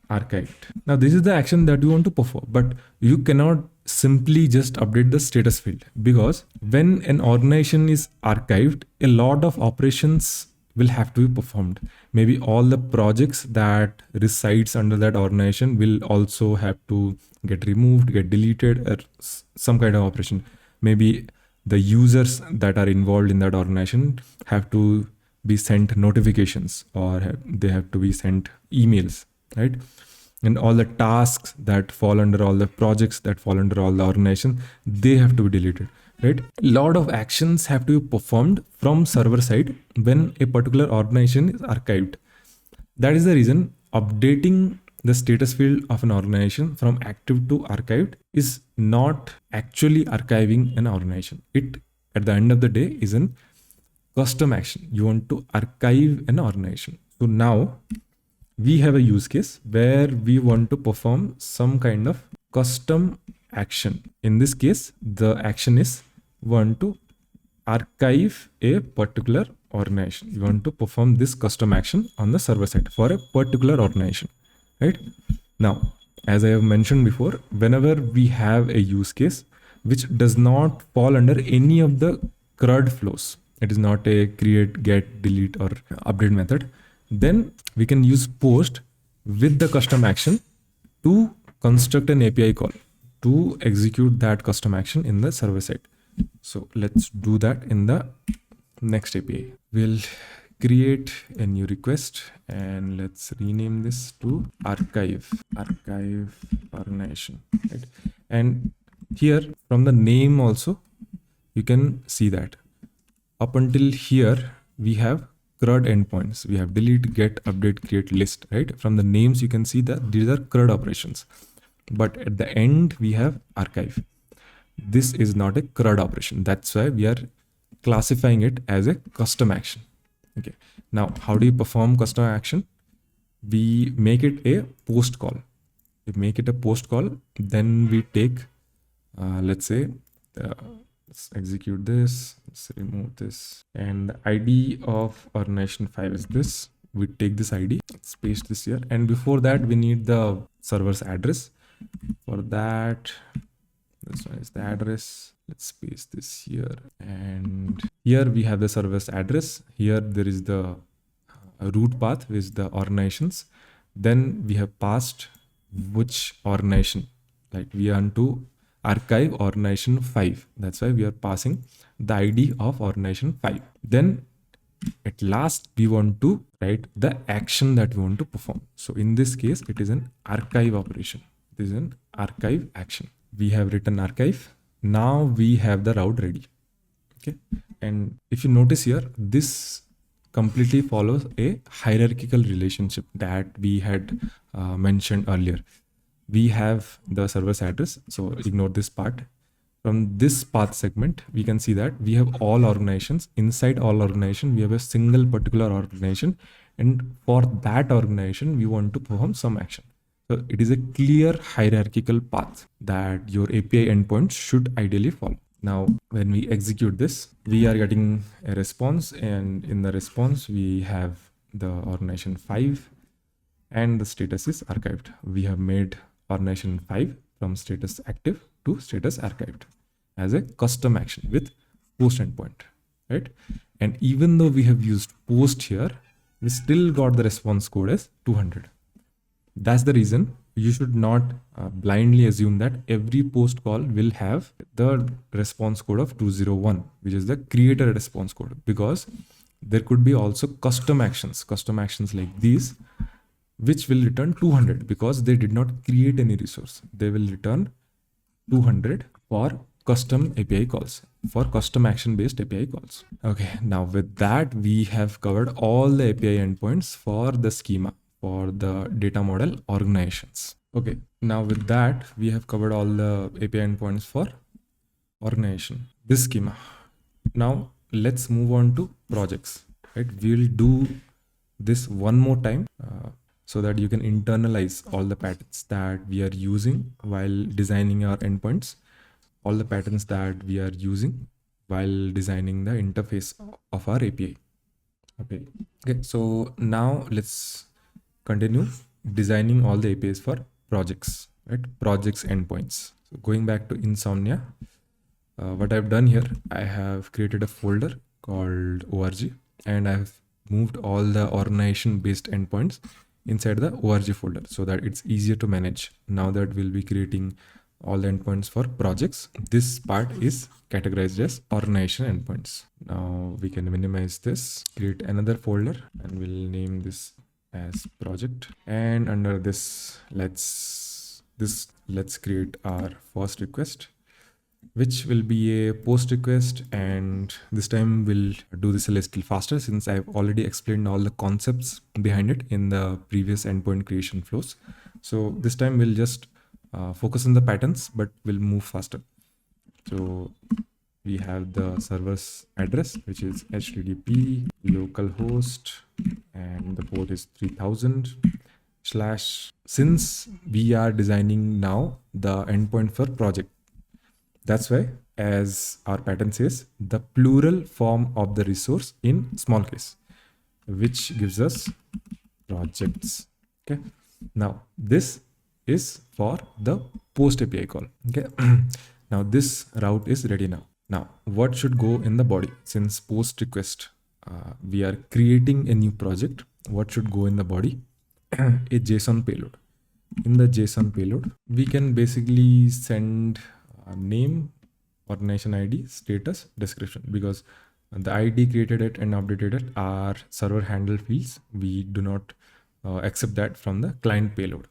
archived. Now this is the action that you want to perform, but you cannot simply just update the status field, because when an organization is archived, a lot of operations will have to be performed. Maybe all the projects that resides under that organization will also have to get removed, get deleted, or some kind of operation. Maybe the users that are involved in that organization have to be sent notifications, or they have to be sent emails, right? And all the tasks that fall under all the projects that fall under all the organization, they have to be deleted, right? A lot of actions have to be performed from server side when a particular organization is archived. That is the reason updating the status field of an organization from active to archived is not actually archiving an organization. It, at the end of the day, is an custom action. You want to archive an organization. So now we have a use case where we want to perform some kind of custom action. In this case, the action is want to archive a particular organization. You want to perform this custom action on the server side for a particular organization, right? Now, as I have mentioned before, whenever we have a use case which does not fall under any of the CRUD flows, it is not a create, get, delete, or update method, then we can use post with the custom action to construct an API call to execute that custom action in the server side. So let's do that in the next API. We'll create a new request and let's rename this to archive organization, right? And here from the name also, you can see that up until here, we have CRUD endpoints. We have delete, get, update, create, list, right? From the names, you can see that these are CRUD operations. But at the end, we have archive. This is not a CRUD operation. That's why we are classifying it as a custom action. Okay. Now, how do you perform custom action? We make it a post call. We make it a post call. Then we take, let's say, let's execute this. Let's remove this. And the ID of organization 5 is this. We take this ID, let's paste this here. And before that, we need the server's address. For that, this one is the address. Let's paste this here. And here we have the server's address. Here there is the root path with the organizations. Then we have passed which organization, like we want to archive organization 5. That's why we are passing the ID of organization 5. Then at last, we want to write the action that we want to perform. So in this case, it is an archive operation. It is an archive action. We have written archive. Now we have the route ready. Okay. And if you notice here, this completely follows a hierarchical relationship that we had mentioned earlier. We have the server's address. So ignore this part. From this path segment, we can see that we have all organizations. Inside all organization, we have a single particular organization. And for that organization, we want to perform some action. So it is a clear hierarchical path that your API endpoints should ideally follow. Now, when we execute this, we are getting a response. And in the response, we have the organization 5 and the status is archived. We have made organization 5 from status active to status archived as a custom action with post endpoint, right? And even though we have used post here, we still got the response code as 200. That's the reason you should not blindly assume that every post call will have the response code of 201, which is the creator response code, because there could be also custom actions like these, which will return 200 because they did not create any resource. They will return 200 for custom API calls, for custom action based API calls. Okay, now with that, we have covered all the API endpoints for the schema, for the data model organizations. Okay, now with that, we have covered all the API endpoints for organization, this schema. Now let's move on to projects, right? We'll do this one more time so that you can internalize all the patterns that we are using while designing our endpoints, all the patterns that we are using while designing the interface of our API. Okay, so now let's continue designing all the APIs for projects, right? Projects endpoints. So going back to Insomnia, what I've done here, I have created a folder called org, and I've moved all the organization based endpoints inside the org folder so that it's easier to manage. Now that we'll be creating all the endpoints for projects, this part is categorized as organization endpoints. Now we can minimize this, create another folder, and we'll name this as project. And under this, let's create our first request, which will be a post request. And this time we'll do this a little faster since I've already explained all the concepts behind it in the previous endpoint creation flows. So this time we'll just focus on the patterns, but we'll move faster. So we have the server's address, which is http localhost, and the port is 3000 / since we are designing now the endpoint for project, that's why, as our pattern says, the plural form of the resource in small case, which gives us projects. Okay, now this is for the post API call. Okay, now this route is ready now. Now, what should go in the body? Since post request, we are creating a new project. What should go in the body? A JSON payload. In the JSON payload, we can basically send name, organization ID, status, description, because the ID created it and updated it are server handle fields. We do not accept that from the client payload.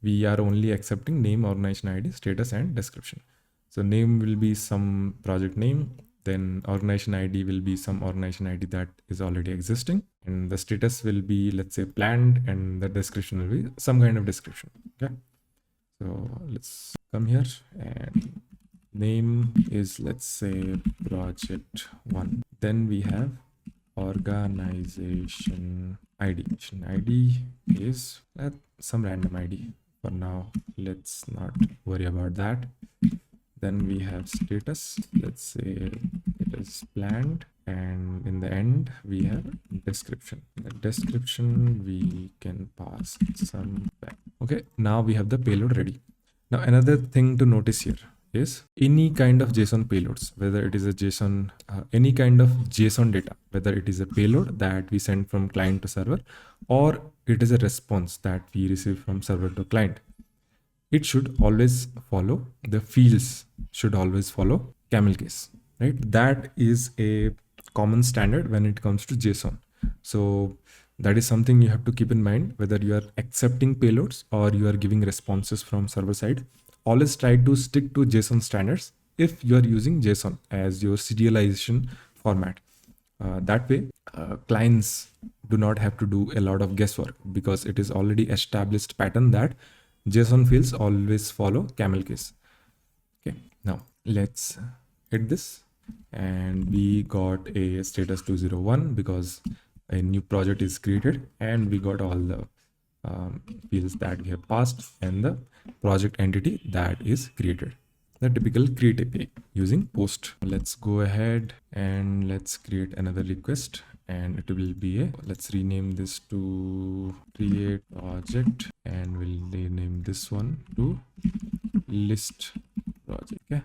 We are only accepting name, organization ID, status, and description. So name will be some project name, then organization ID will be some organization ID that is already existing, and the status will be, let's say, planned, and the description will be some kind of description. Okay, so let's come here, and name is, let's say, project 1. Then we have organization ID. ID is some random ID. For now, let's not worry about that. Then we have status, let's say it is planned, and in the end we have description. The description we can pass some back. Okay, now we have the payload ready. Now another thing to notice here is any kind of JSON payloads, whether it is a JSON, any kind of JSON data, whether it is a payload that we send from client to server, or it is a response that we receive from server to client, it should always follow, the fields should always follow camel case, right? That is a common standard when it comes to JSON. So that is something you have to keep in mind, whether you are accepting payloads or you are giving responses from server side. Always try to stick to JSON standards if you are using JSON as your serialization format. That way, clients do not have to do a lot of guesswork, because it is already established pattern that JSON fields always follow camel case. Okay, now let's hit this, and we got a status 201 because a new project is created, and we got all the fields that we have passed and the project entity that is created. The typical create API using post. Let's go ahead and let's create another request, and it will be let's rename this to create project, and we'll rename this one to list project. Okay,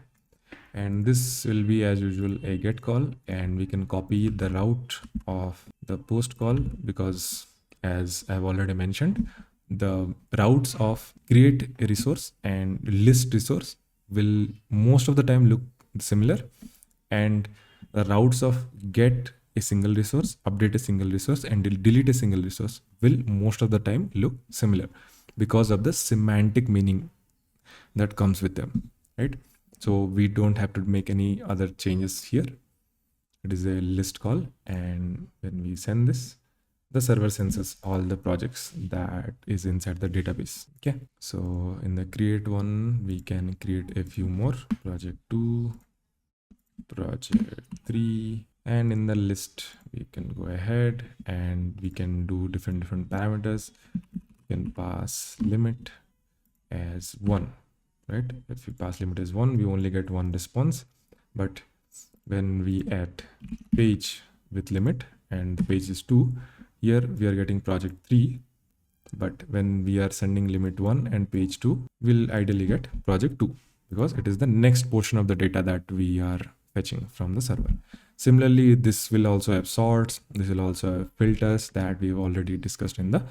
and this will be as usual a get call, and we can copy the route of the post call, because as I've already mentioned, the routes of create a resource and list resource will most of the time look similar, and the routes of get a single resource, update a single resource, and delete a single resource will most of the time look similar because of the semantic meaning that comes with them, right? So we don't have to make any other changes here. It is a list call, and when we send this, the server senses all the projects that is inside the database. Okay, so in the create one, we can create a few more, project 2, project 3, And in the list, we can go ahead and we can do different parameters. We can pass limit as 1, right? If we pass limit as 1, we only get one response. But when we add page with limit and the page is 2, here we are getting project 3. But when we are sending limit 1 and page 2, we'll ideally get project 2 because it is the next portion of the data that we are fetching from the server. Similarly, this will also have sorts. This will also have filters that we've already discussed in the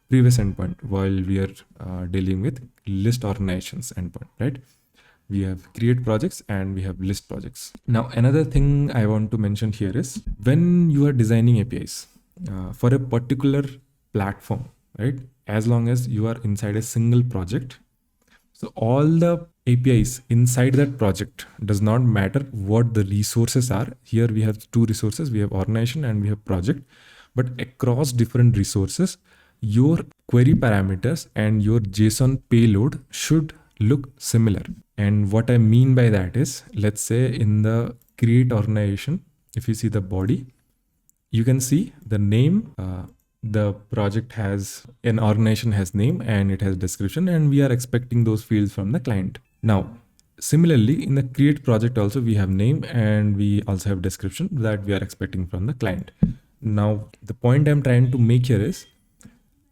previous endpoint while we are dealing with list organizations endpoint, right? We have create projects and we have list projects. Now, another thing I want to mention here is when you are designing APIs for a particular platform, right? As long as you are inside a single project, so all the APIs inside that project does not matter what the resources are. Here we have two resources, we have organization and we have project, but across different resources, your query parameters and your JSON payload should look similar. And what I mean by that is, let's say in the create organization, if you see the body, you can see the name, the project has an organization has name and it has description, and we are expecting those fields from the client. Now, similarly, in the create project also we have name and we also have description that we are expecting from the client. Now, the point I'm trying to make here is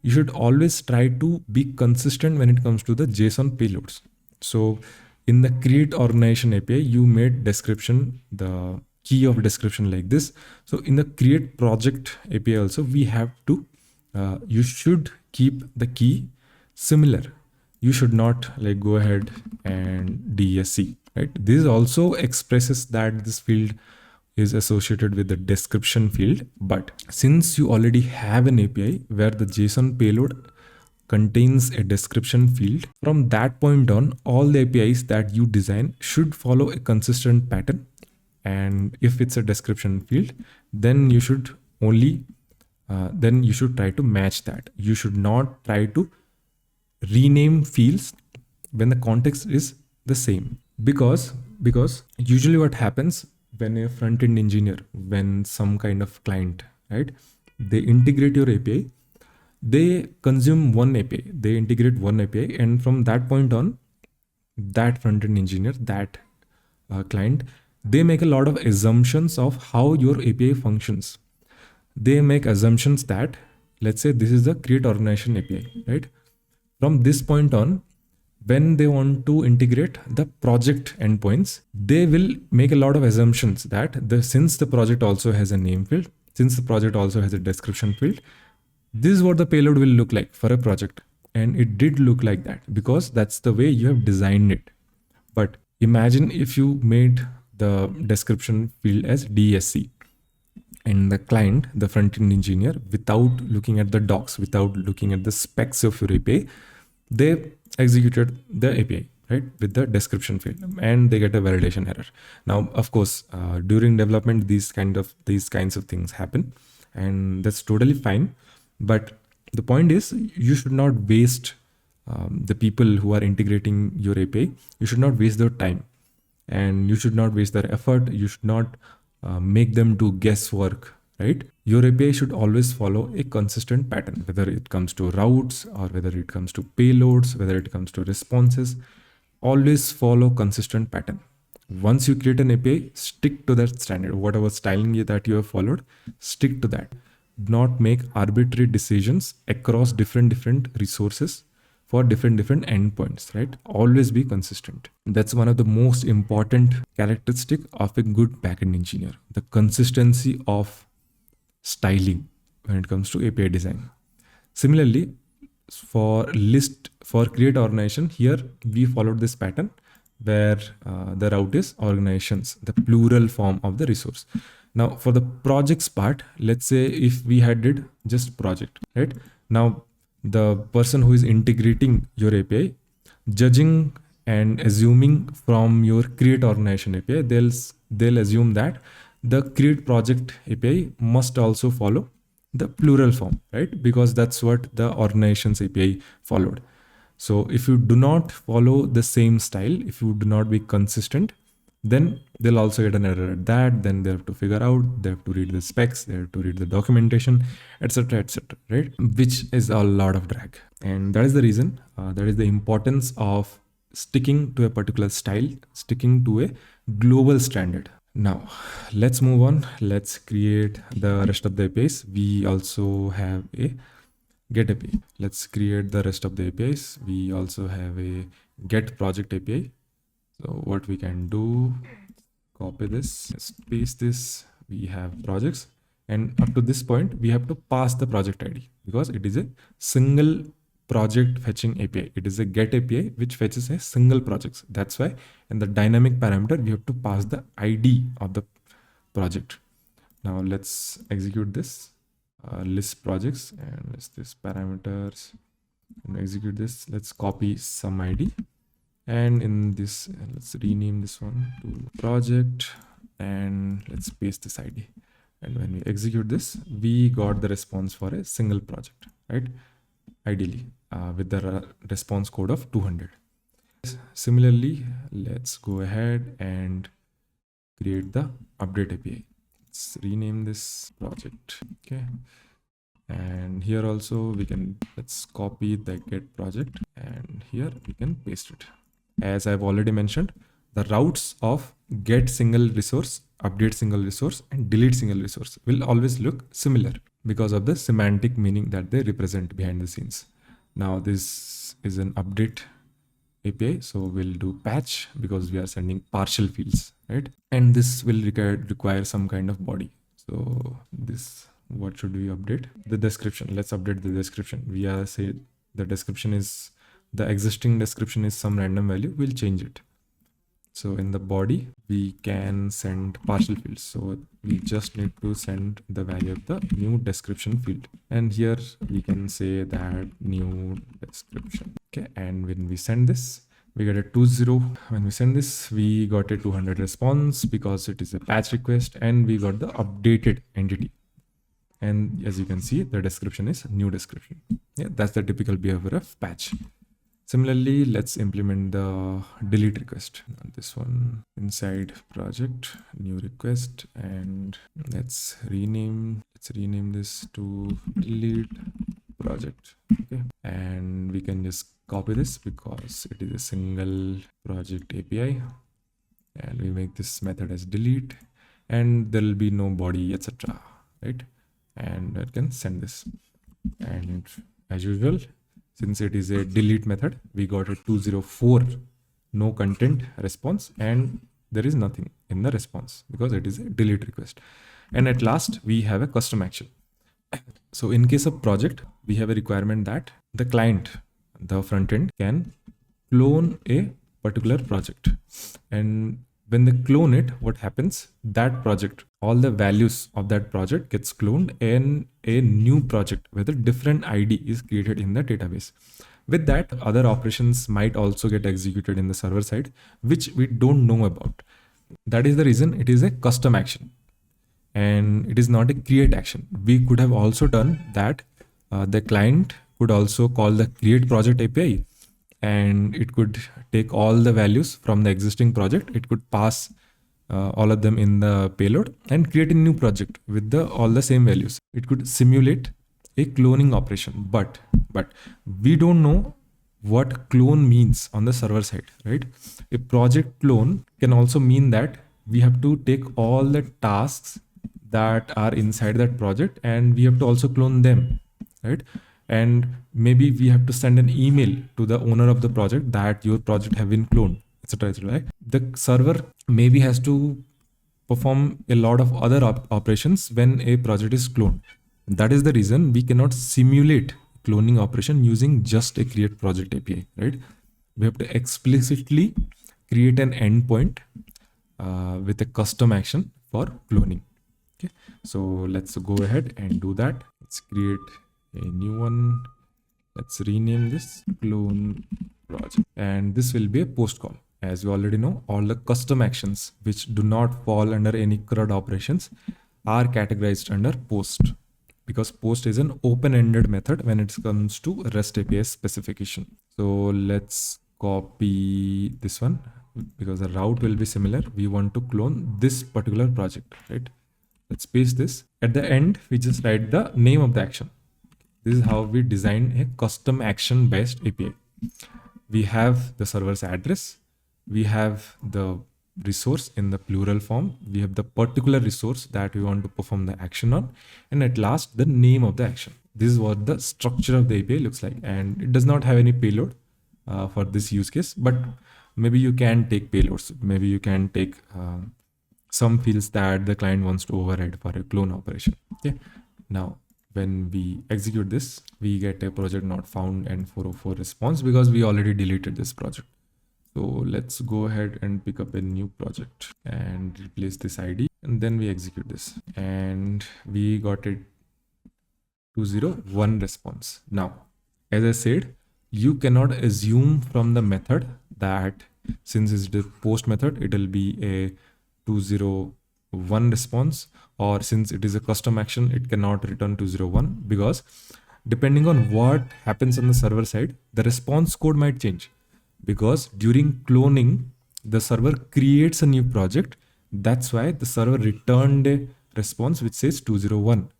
you should always try to be consistent when it comes to the JSON payloads. So in the create organization API, you made description, the key of description like this. So in the create project API also, we have to, you should keep the key similar. You should not like go ahead and DSC, right? This also expresses that this field is associated with the description field. But since you already have an API where the JSON payload contains a description field, from that point on, all the APIs that you design should follow a consistent pattern. And if it's a description field, then you should only, then you should try to match that. You should not try to rename fields when the context is the same. Because usually what happens when a front-end engineer, when some kind of client, right, they integrate your API, they consume one API, they integrate one API, and from that point on, that front-end engineer, that client, they make a lot of assumptions of how your API functions. They make assumptions that, let's say this is the create organization API, right? From this point on, when they want to integrate the project endpoints, they will make a lot of assumptions that since the project also has a name field, since the project also has a description field, this is what the payload will look like for a project. And it did look like that because that's the way you have designed it. But imagine if you made the description field as DSC and the client, the front-end engineer, without looking at the docs, without looking at the specs of your API, they executed the API, right, with the description field, and they get a validation error. Now, of course, during development, these kinds of things happen, and that's totally fine. But the point is, you should not waste the people who are integrating your API. You should not waste their time, and you should not waste their effort. You should not make them do guesswork, right? Your API should always follow a consistent pattern, whether it comes to routes or whether it comes to payloads, whether it comes to responses. Always follow consistent pattern. Once you create an API, stick to that standard. Whatever styling that you have followed, stick to that. Do not make arbitrary decisions across different resources for different endpoints, right? Always be consistent. That's one of the most important characteristic of a good backend engineer, the consistency of styling when it comes to API design. Similarly, for create organization, here we followed this pattern where the route is organizations, the plural form of the resource. Now for the projects part, let's say if we had did just project, right? Now the person who is integrating your API, judging and assuming from your create organization API, they'll assume that the create project API must also follow the plural form, right? Because that's what the organizations API followed. So if you do not follow the same style, if you do not be consistent, then they'll also get an error at that. Then they have to figure out, they have to read the specs, they have to read the documentation, etc., right? Which is a lot of drag. And that is the reason, that is the importance of sticking to a particular style, sticking to a global standard. Now let's move on. Let's create the rest of the APIs. We also have a get API. Let's create the rest of the APIs. We also have a get project API. So what we can do, copy this, just paste this. We have projects, and up to this point we have to pass the project ID, because it is a single project fetching API. It is a get API which fetches a single project. That's why in the dynamic parameter we have to pass the ID of the project. Now let's execute this, list projects, and let's this parameters, and execute this. Let's copy some ID, and in this, let's rename this one to project, and let's paste this ID. And when we execute this, we got the response for a single project, right? Ideally, with the response code of 200. Similarly, let's go ahead and create the update API. Let's rename this project. Okay. And here also we can, let's copy the get project, and here we can paste it. As I've already mentioned, the routes of get single resource, update single resource, and delete single resource will always look similar because of the semantic meaning that they represent behind the scenes. Now this is an update API, so we'll do patch because we are sending partial fields, right? And this will require some kind of body. So this, what should we update? The description. Let's update the description. We are say the description is, the existing description is some random value. We'll change it. So in the body, we can send partial fields. So we just need to send the value of the new description field. And here we can say that new description. Okay. And when we send this, we get a 20. When we send this, we got a 200 response because it is a patch request, and we got the updated entity. And as you can see, the description is new description. Yeah, that's the typical behavior of patch. Similarly, let's implement the delete request. This one inside project, new request, and let's rename this to delete project. Okay, and we can just copy this because it is a single project API, and we make this method as delete, and there will be no body, etc. Right? And I can send this, and as usual, since it is a delete method, we got a 204 no content response, and there is nothing in the response because it is a delete request. And at last, we have a custom action. So in case of project, we have a requirement that the client, the front end, can clone a particular project. And when they clone it, what happens? That project, all the values of that project gets cloned in a new project where the different ID is created in the database. With that, other operations might also get executed in the server side, which we don't know about. That is the reason it is a custom action, and it is not a create action. We could have also done that. The client could also call the create project API, and it could take all the values from the existing project. It could pass all of them in the payload and create a new project with all the same values. It could simulate a cloning operation, but we don't know what clone means on the server side, right? A project clone can also mean that we have to take all the tasks that are inside that project, and we have to also clone them, right? And maybe we have to send an email to the owner of the project that your project have been cloned, etc. Right? The server maybe has to perform a lot of other operations when a project is cloned. That is the reason we cannot simulate cloning operation using just a create project API, right? We have to explicitly create an endpoint with a custom action for cloning. Okay, so let's go ahead and do that. Let's create a new one. Let's rename this clone project, and this will be a post call. As you already know, all the custom actions which do not fall under any CRUD operations are categorized under post, because post is an open-ended method when it comes to REST API specification. So let's copy this one, because the route will be similar, we want to clone this particular project, right? Let's paste this. At the end, we just write the name of the action. This is how we design a custom action based API. We have the server's address, we have the resource in the plural form, we have the particular resource that we want to perform the action on, and at last the name of the action. This is what the structure of the API looks like, and it does not have any payload for this use case, but maybe you can take payloads. Maybe you can take some fields that the client wants to override for a clone operation. Okay. Now, when we execute this, we get a project not found and 404 response because we already deleted this project. So let's go ahead and pick up a new project and replace this ID, and then we execute this, and we got a 201 response. Now, as I said, you cannot assume from the method that since it's the post method, it will be a 201 response, or since it is a custom action, it cannot return 201, because depending on what happens on the server side, the response code might change, because during cloning, the server creates a new project. That's why the server returned a response which says 201,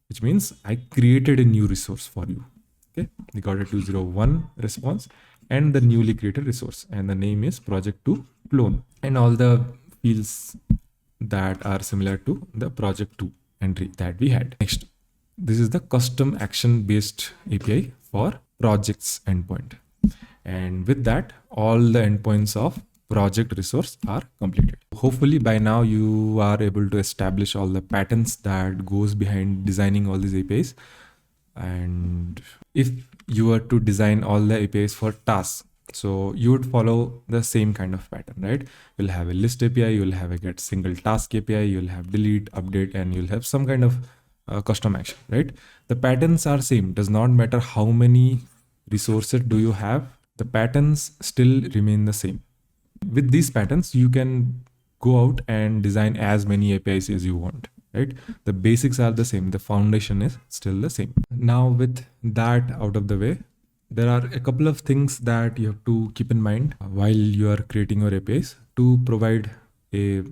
which means I created a new resource for you. Okay, we got a 201 response and the newly created resource, and the name is project2 clone, and all the fields that are similar to the project2 entry that we had. Next, this is the custom action based API for projects endpoint. And with that, all the endpoints of project resource are completed. Hopefully by now you are able to establish all the patterns that goes behind designing all these APIs. And if you were to design all the APIs for tasks, so you would follow the same kind of pattern, right? You'll have a list API, you'll have a get single task API, you'll have delete, update, and you'll have some kind of custom action, right? The patterns are same. Does not matter how many resources do you have, the patterns still remain the same. With these patterns, you can go out and design as many APIs as you want, right? The basics are the same. The foundation is still the same. Now, with that out of the way, there are a couple of things that you have to keep in mind while you are creating your APIs to provide a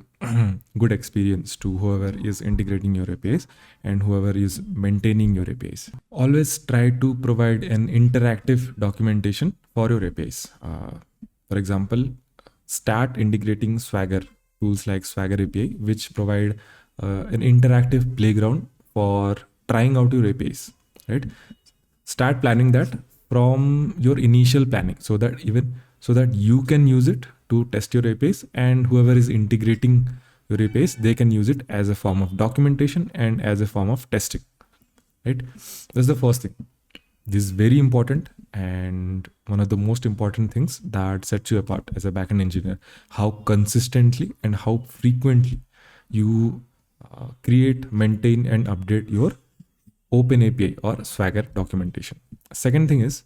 good experience to whoever is integrating your APIs and whoever is maintaining your APIs. Always try to provide an interactive documentation for your APIs. For example, start integrating Swagger tools like Swagger API, which provide an interactive playground for trying out your APIs, right? Start planning that from your initial planning, so that you can use it to test your APIs, and whoever is integrating your APIs, they can use it as a form of documentation and as a form of testing, right? That's the first thing. This is very important, and one of the most important things that sets you apart as a backend engineer, how consistently and how frequently you create, maintain, and update your Open API or Swagger documentation. Second thing is,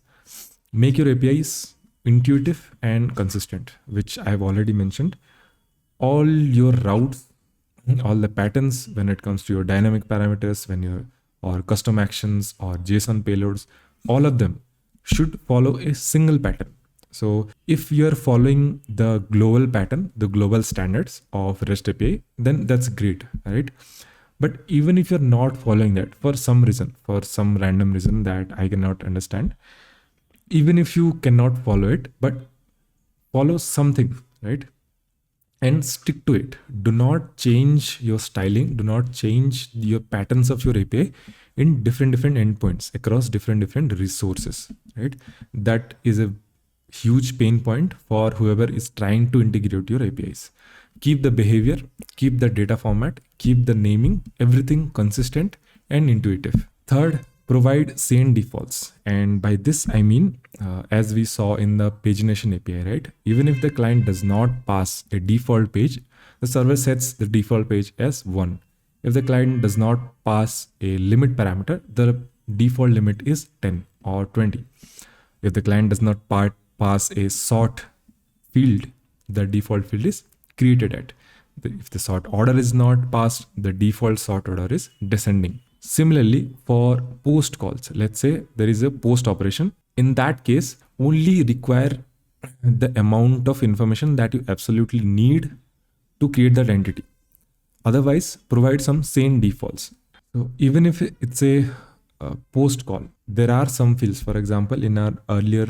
make your APIs intuitive and consistent, which I've already mentioned. All your routes, all the patterns when it comes to your dynamic parameters, or custom actions or JSON payloads, all of them should follow a single pattern. So if you're following the global pattern, the global standards of REST API, then that's great, right? But even if you're not following that for some reason, for some random reason that I cannot understand, even if you cannot follow it, but follow something, right? And stick to it. Do not change your styling. Do not change your patterns of your API in different endpoints across different resources, right? That is a huge pain point for whoever is trying to integrate your APIs. Keep the behavior, keep the data format, keep the naming, everything consistent and intuitive. Third, provide sane defaults. And by this, I mean, as we saw in the pagination API, right? Even if the client does not pass a default page, the server sets the default page as 1. If the client does not pass a limit parameter, the default limit is 10 or 20. If the client does not pass a sort field, the default field is created at. If the sort order is not passed, the default sort order is descending. Similarly, for post calls, let's say there is a post operation. In that case, only require the amount of information that you absolutely need to create that entity. Otherwise, provide some sane defaults. So even if it's a post call, there are some fields. For example, in our earlier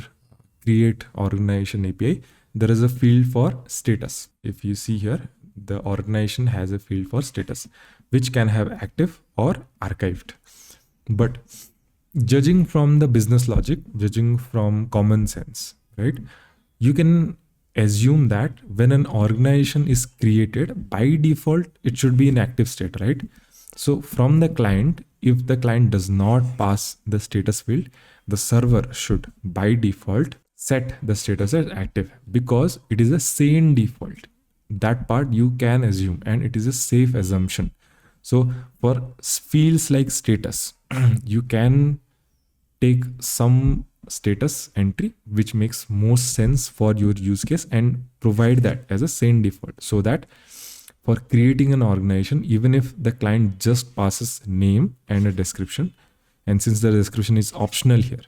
create organization API, there is a field for status. If you see here, the organization has a field for status, which can have active or archived. But judging from the business logic, judging from common sense, right, you can assume that when an organization is created, by default it should be in active state, right? So from the client, if the client does not pass the status field, the server should by default set the status as active, because it is a sane default. That part you can assume, and it is a safe assumption. So for fields like status, you can take some status entry which makes most sense for your use case and provide that as a sane default, so that for creating an organization, even if the client just passes name and a description, and since the description is optional here,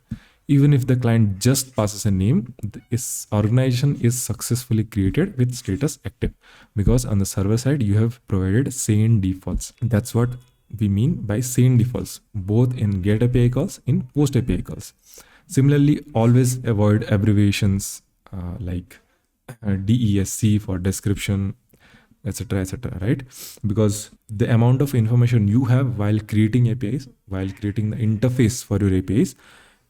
even if the client just passes a name, this organization is successfully created with status active, because on the server side you have provided sane defaults. That's what we mean by sane defaults, both in get API calls, in post API calls. Similarly, always avoid abbreviations like DESC for description, etc., etc., right? Because the amount of information you have while creating APIs, while creating the interface for your APIs,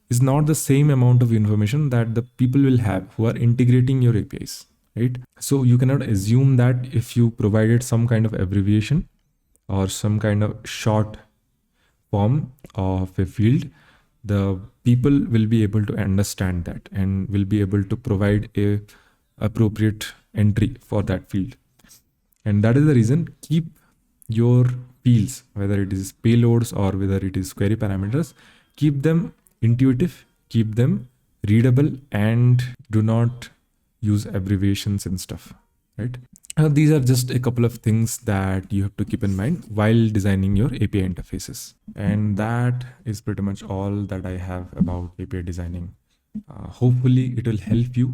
is not the same amount of information that the people will have who are integrating your APIs, right? So you cannot assume that if you provided some kind of abbreviation or some kind of short form of a field, the people will be able to understand that and will be able to provide a appropriate entry for that field. And that is the reason, keep your fields, whether it is payloads or whether it is query parameters, keep them intuitive, keep them readable, and do not use abbreviations and stuff, right? These are just a couple of things that you have to keep in mind while designing your API interfaces. And that is pretty much all that I have about API designing. Hopefully it will help you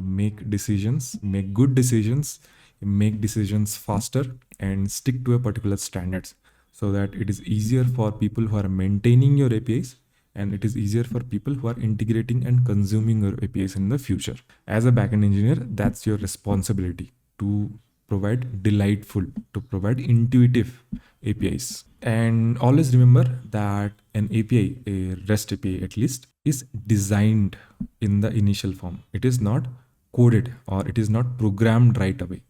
make decisions, make good decisions, make decisions faster, and stick to a particular standards, so that it is easier for people who are maintaining your APIs, and it is easier for people who are integrating and consuming your APIs in the future. As a backend engineer, that's your responsibility, to provide delightful, to provide intuitive APIs. And always remember that an API, a REST API at least, is designed in the initial form. It is not coded, or it is not programmed right away.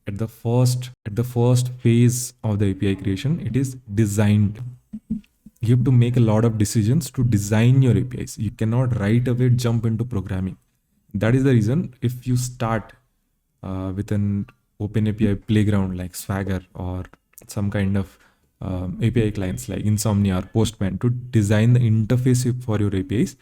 At the first phase of the API creation, it is designed. You have to make a lot of decisions to design your APIs. You cannot right away jump into programming. That is the reason, if you start with an OpenAPI playground like Swagger, or some kind of API clients like Insomnia or Postman to design the interface for your APIs,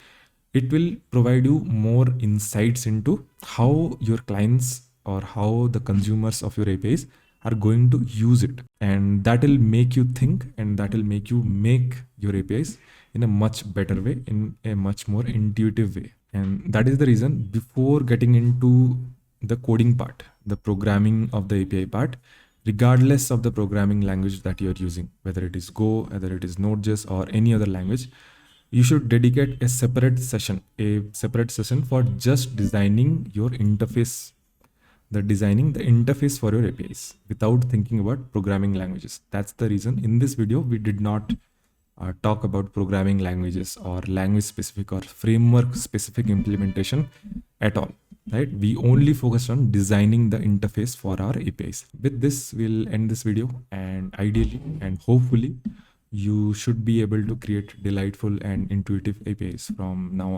it will provide you more insights into how your clients or how the consumers of your APIs are going to use it. And that will make you think, and that will make you make your APIs in a much better way, in a much more intuitive way. And that is the reason, before getting into the coding part, the programming of the API part, regardless of the programming language that you're using, whether it is Go, whether it is Node.js or any other language, you should dedicate a separate session for just designing your interface, designing the interface for your APIs without thinking about programming languages. That's the reason in this video we did not talk about programming languages or language specific or framework specific implementation at all, right? We only focused on designing the interface for our APIs. With this, we'll end this video, and ideally and hopefully you should be able to create delightful and intuitive APIs from now on.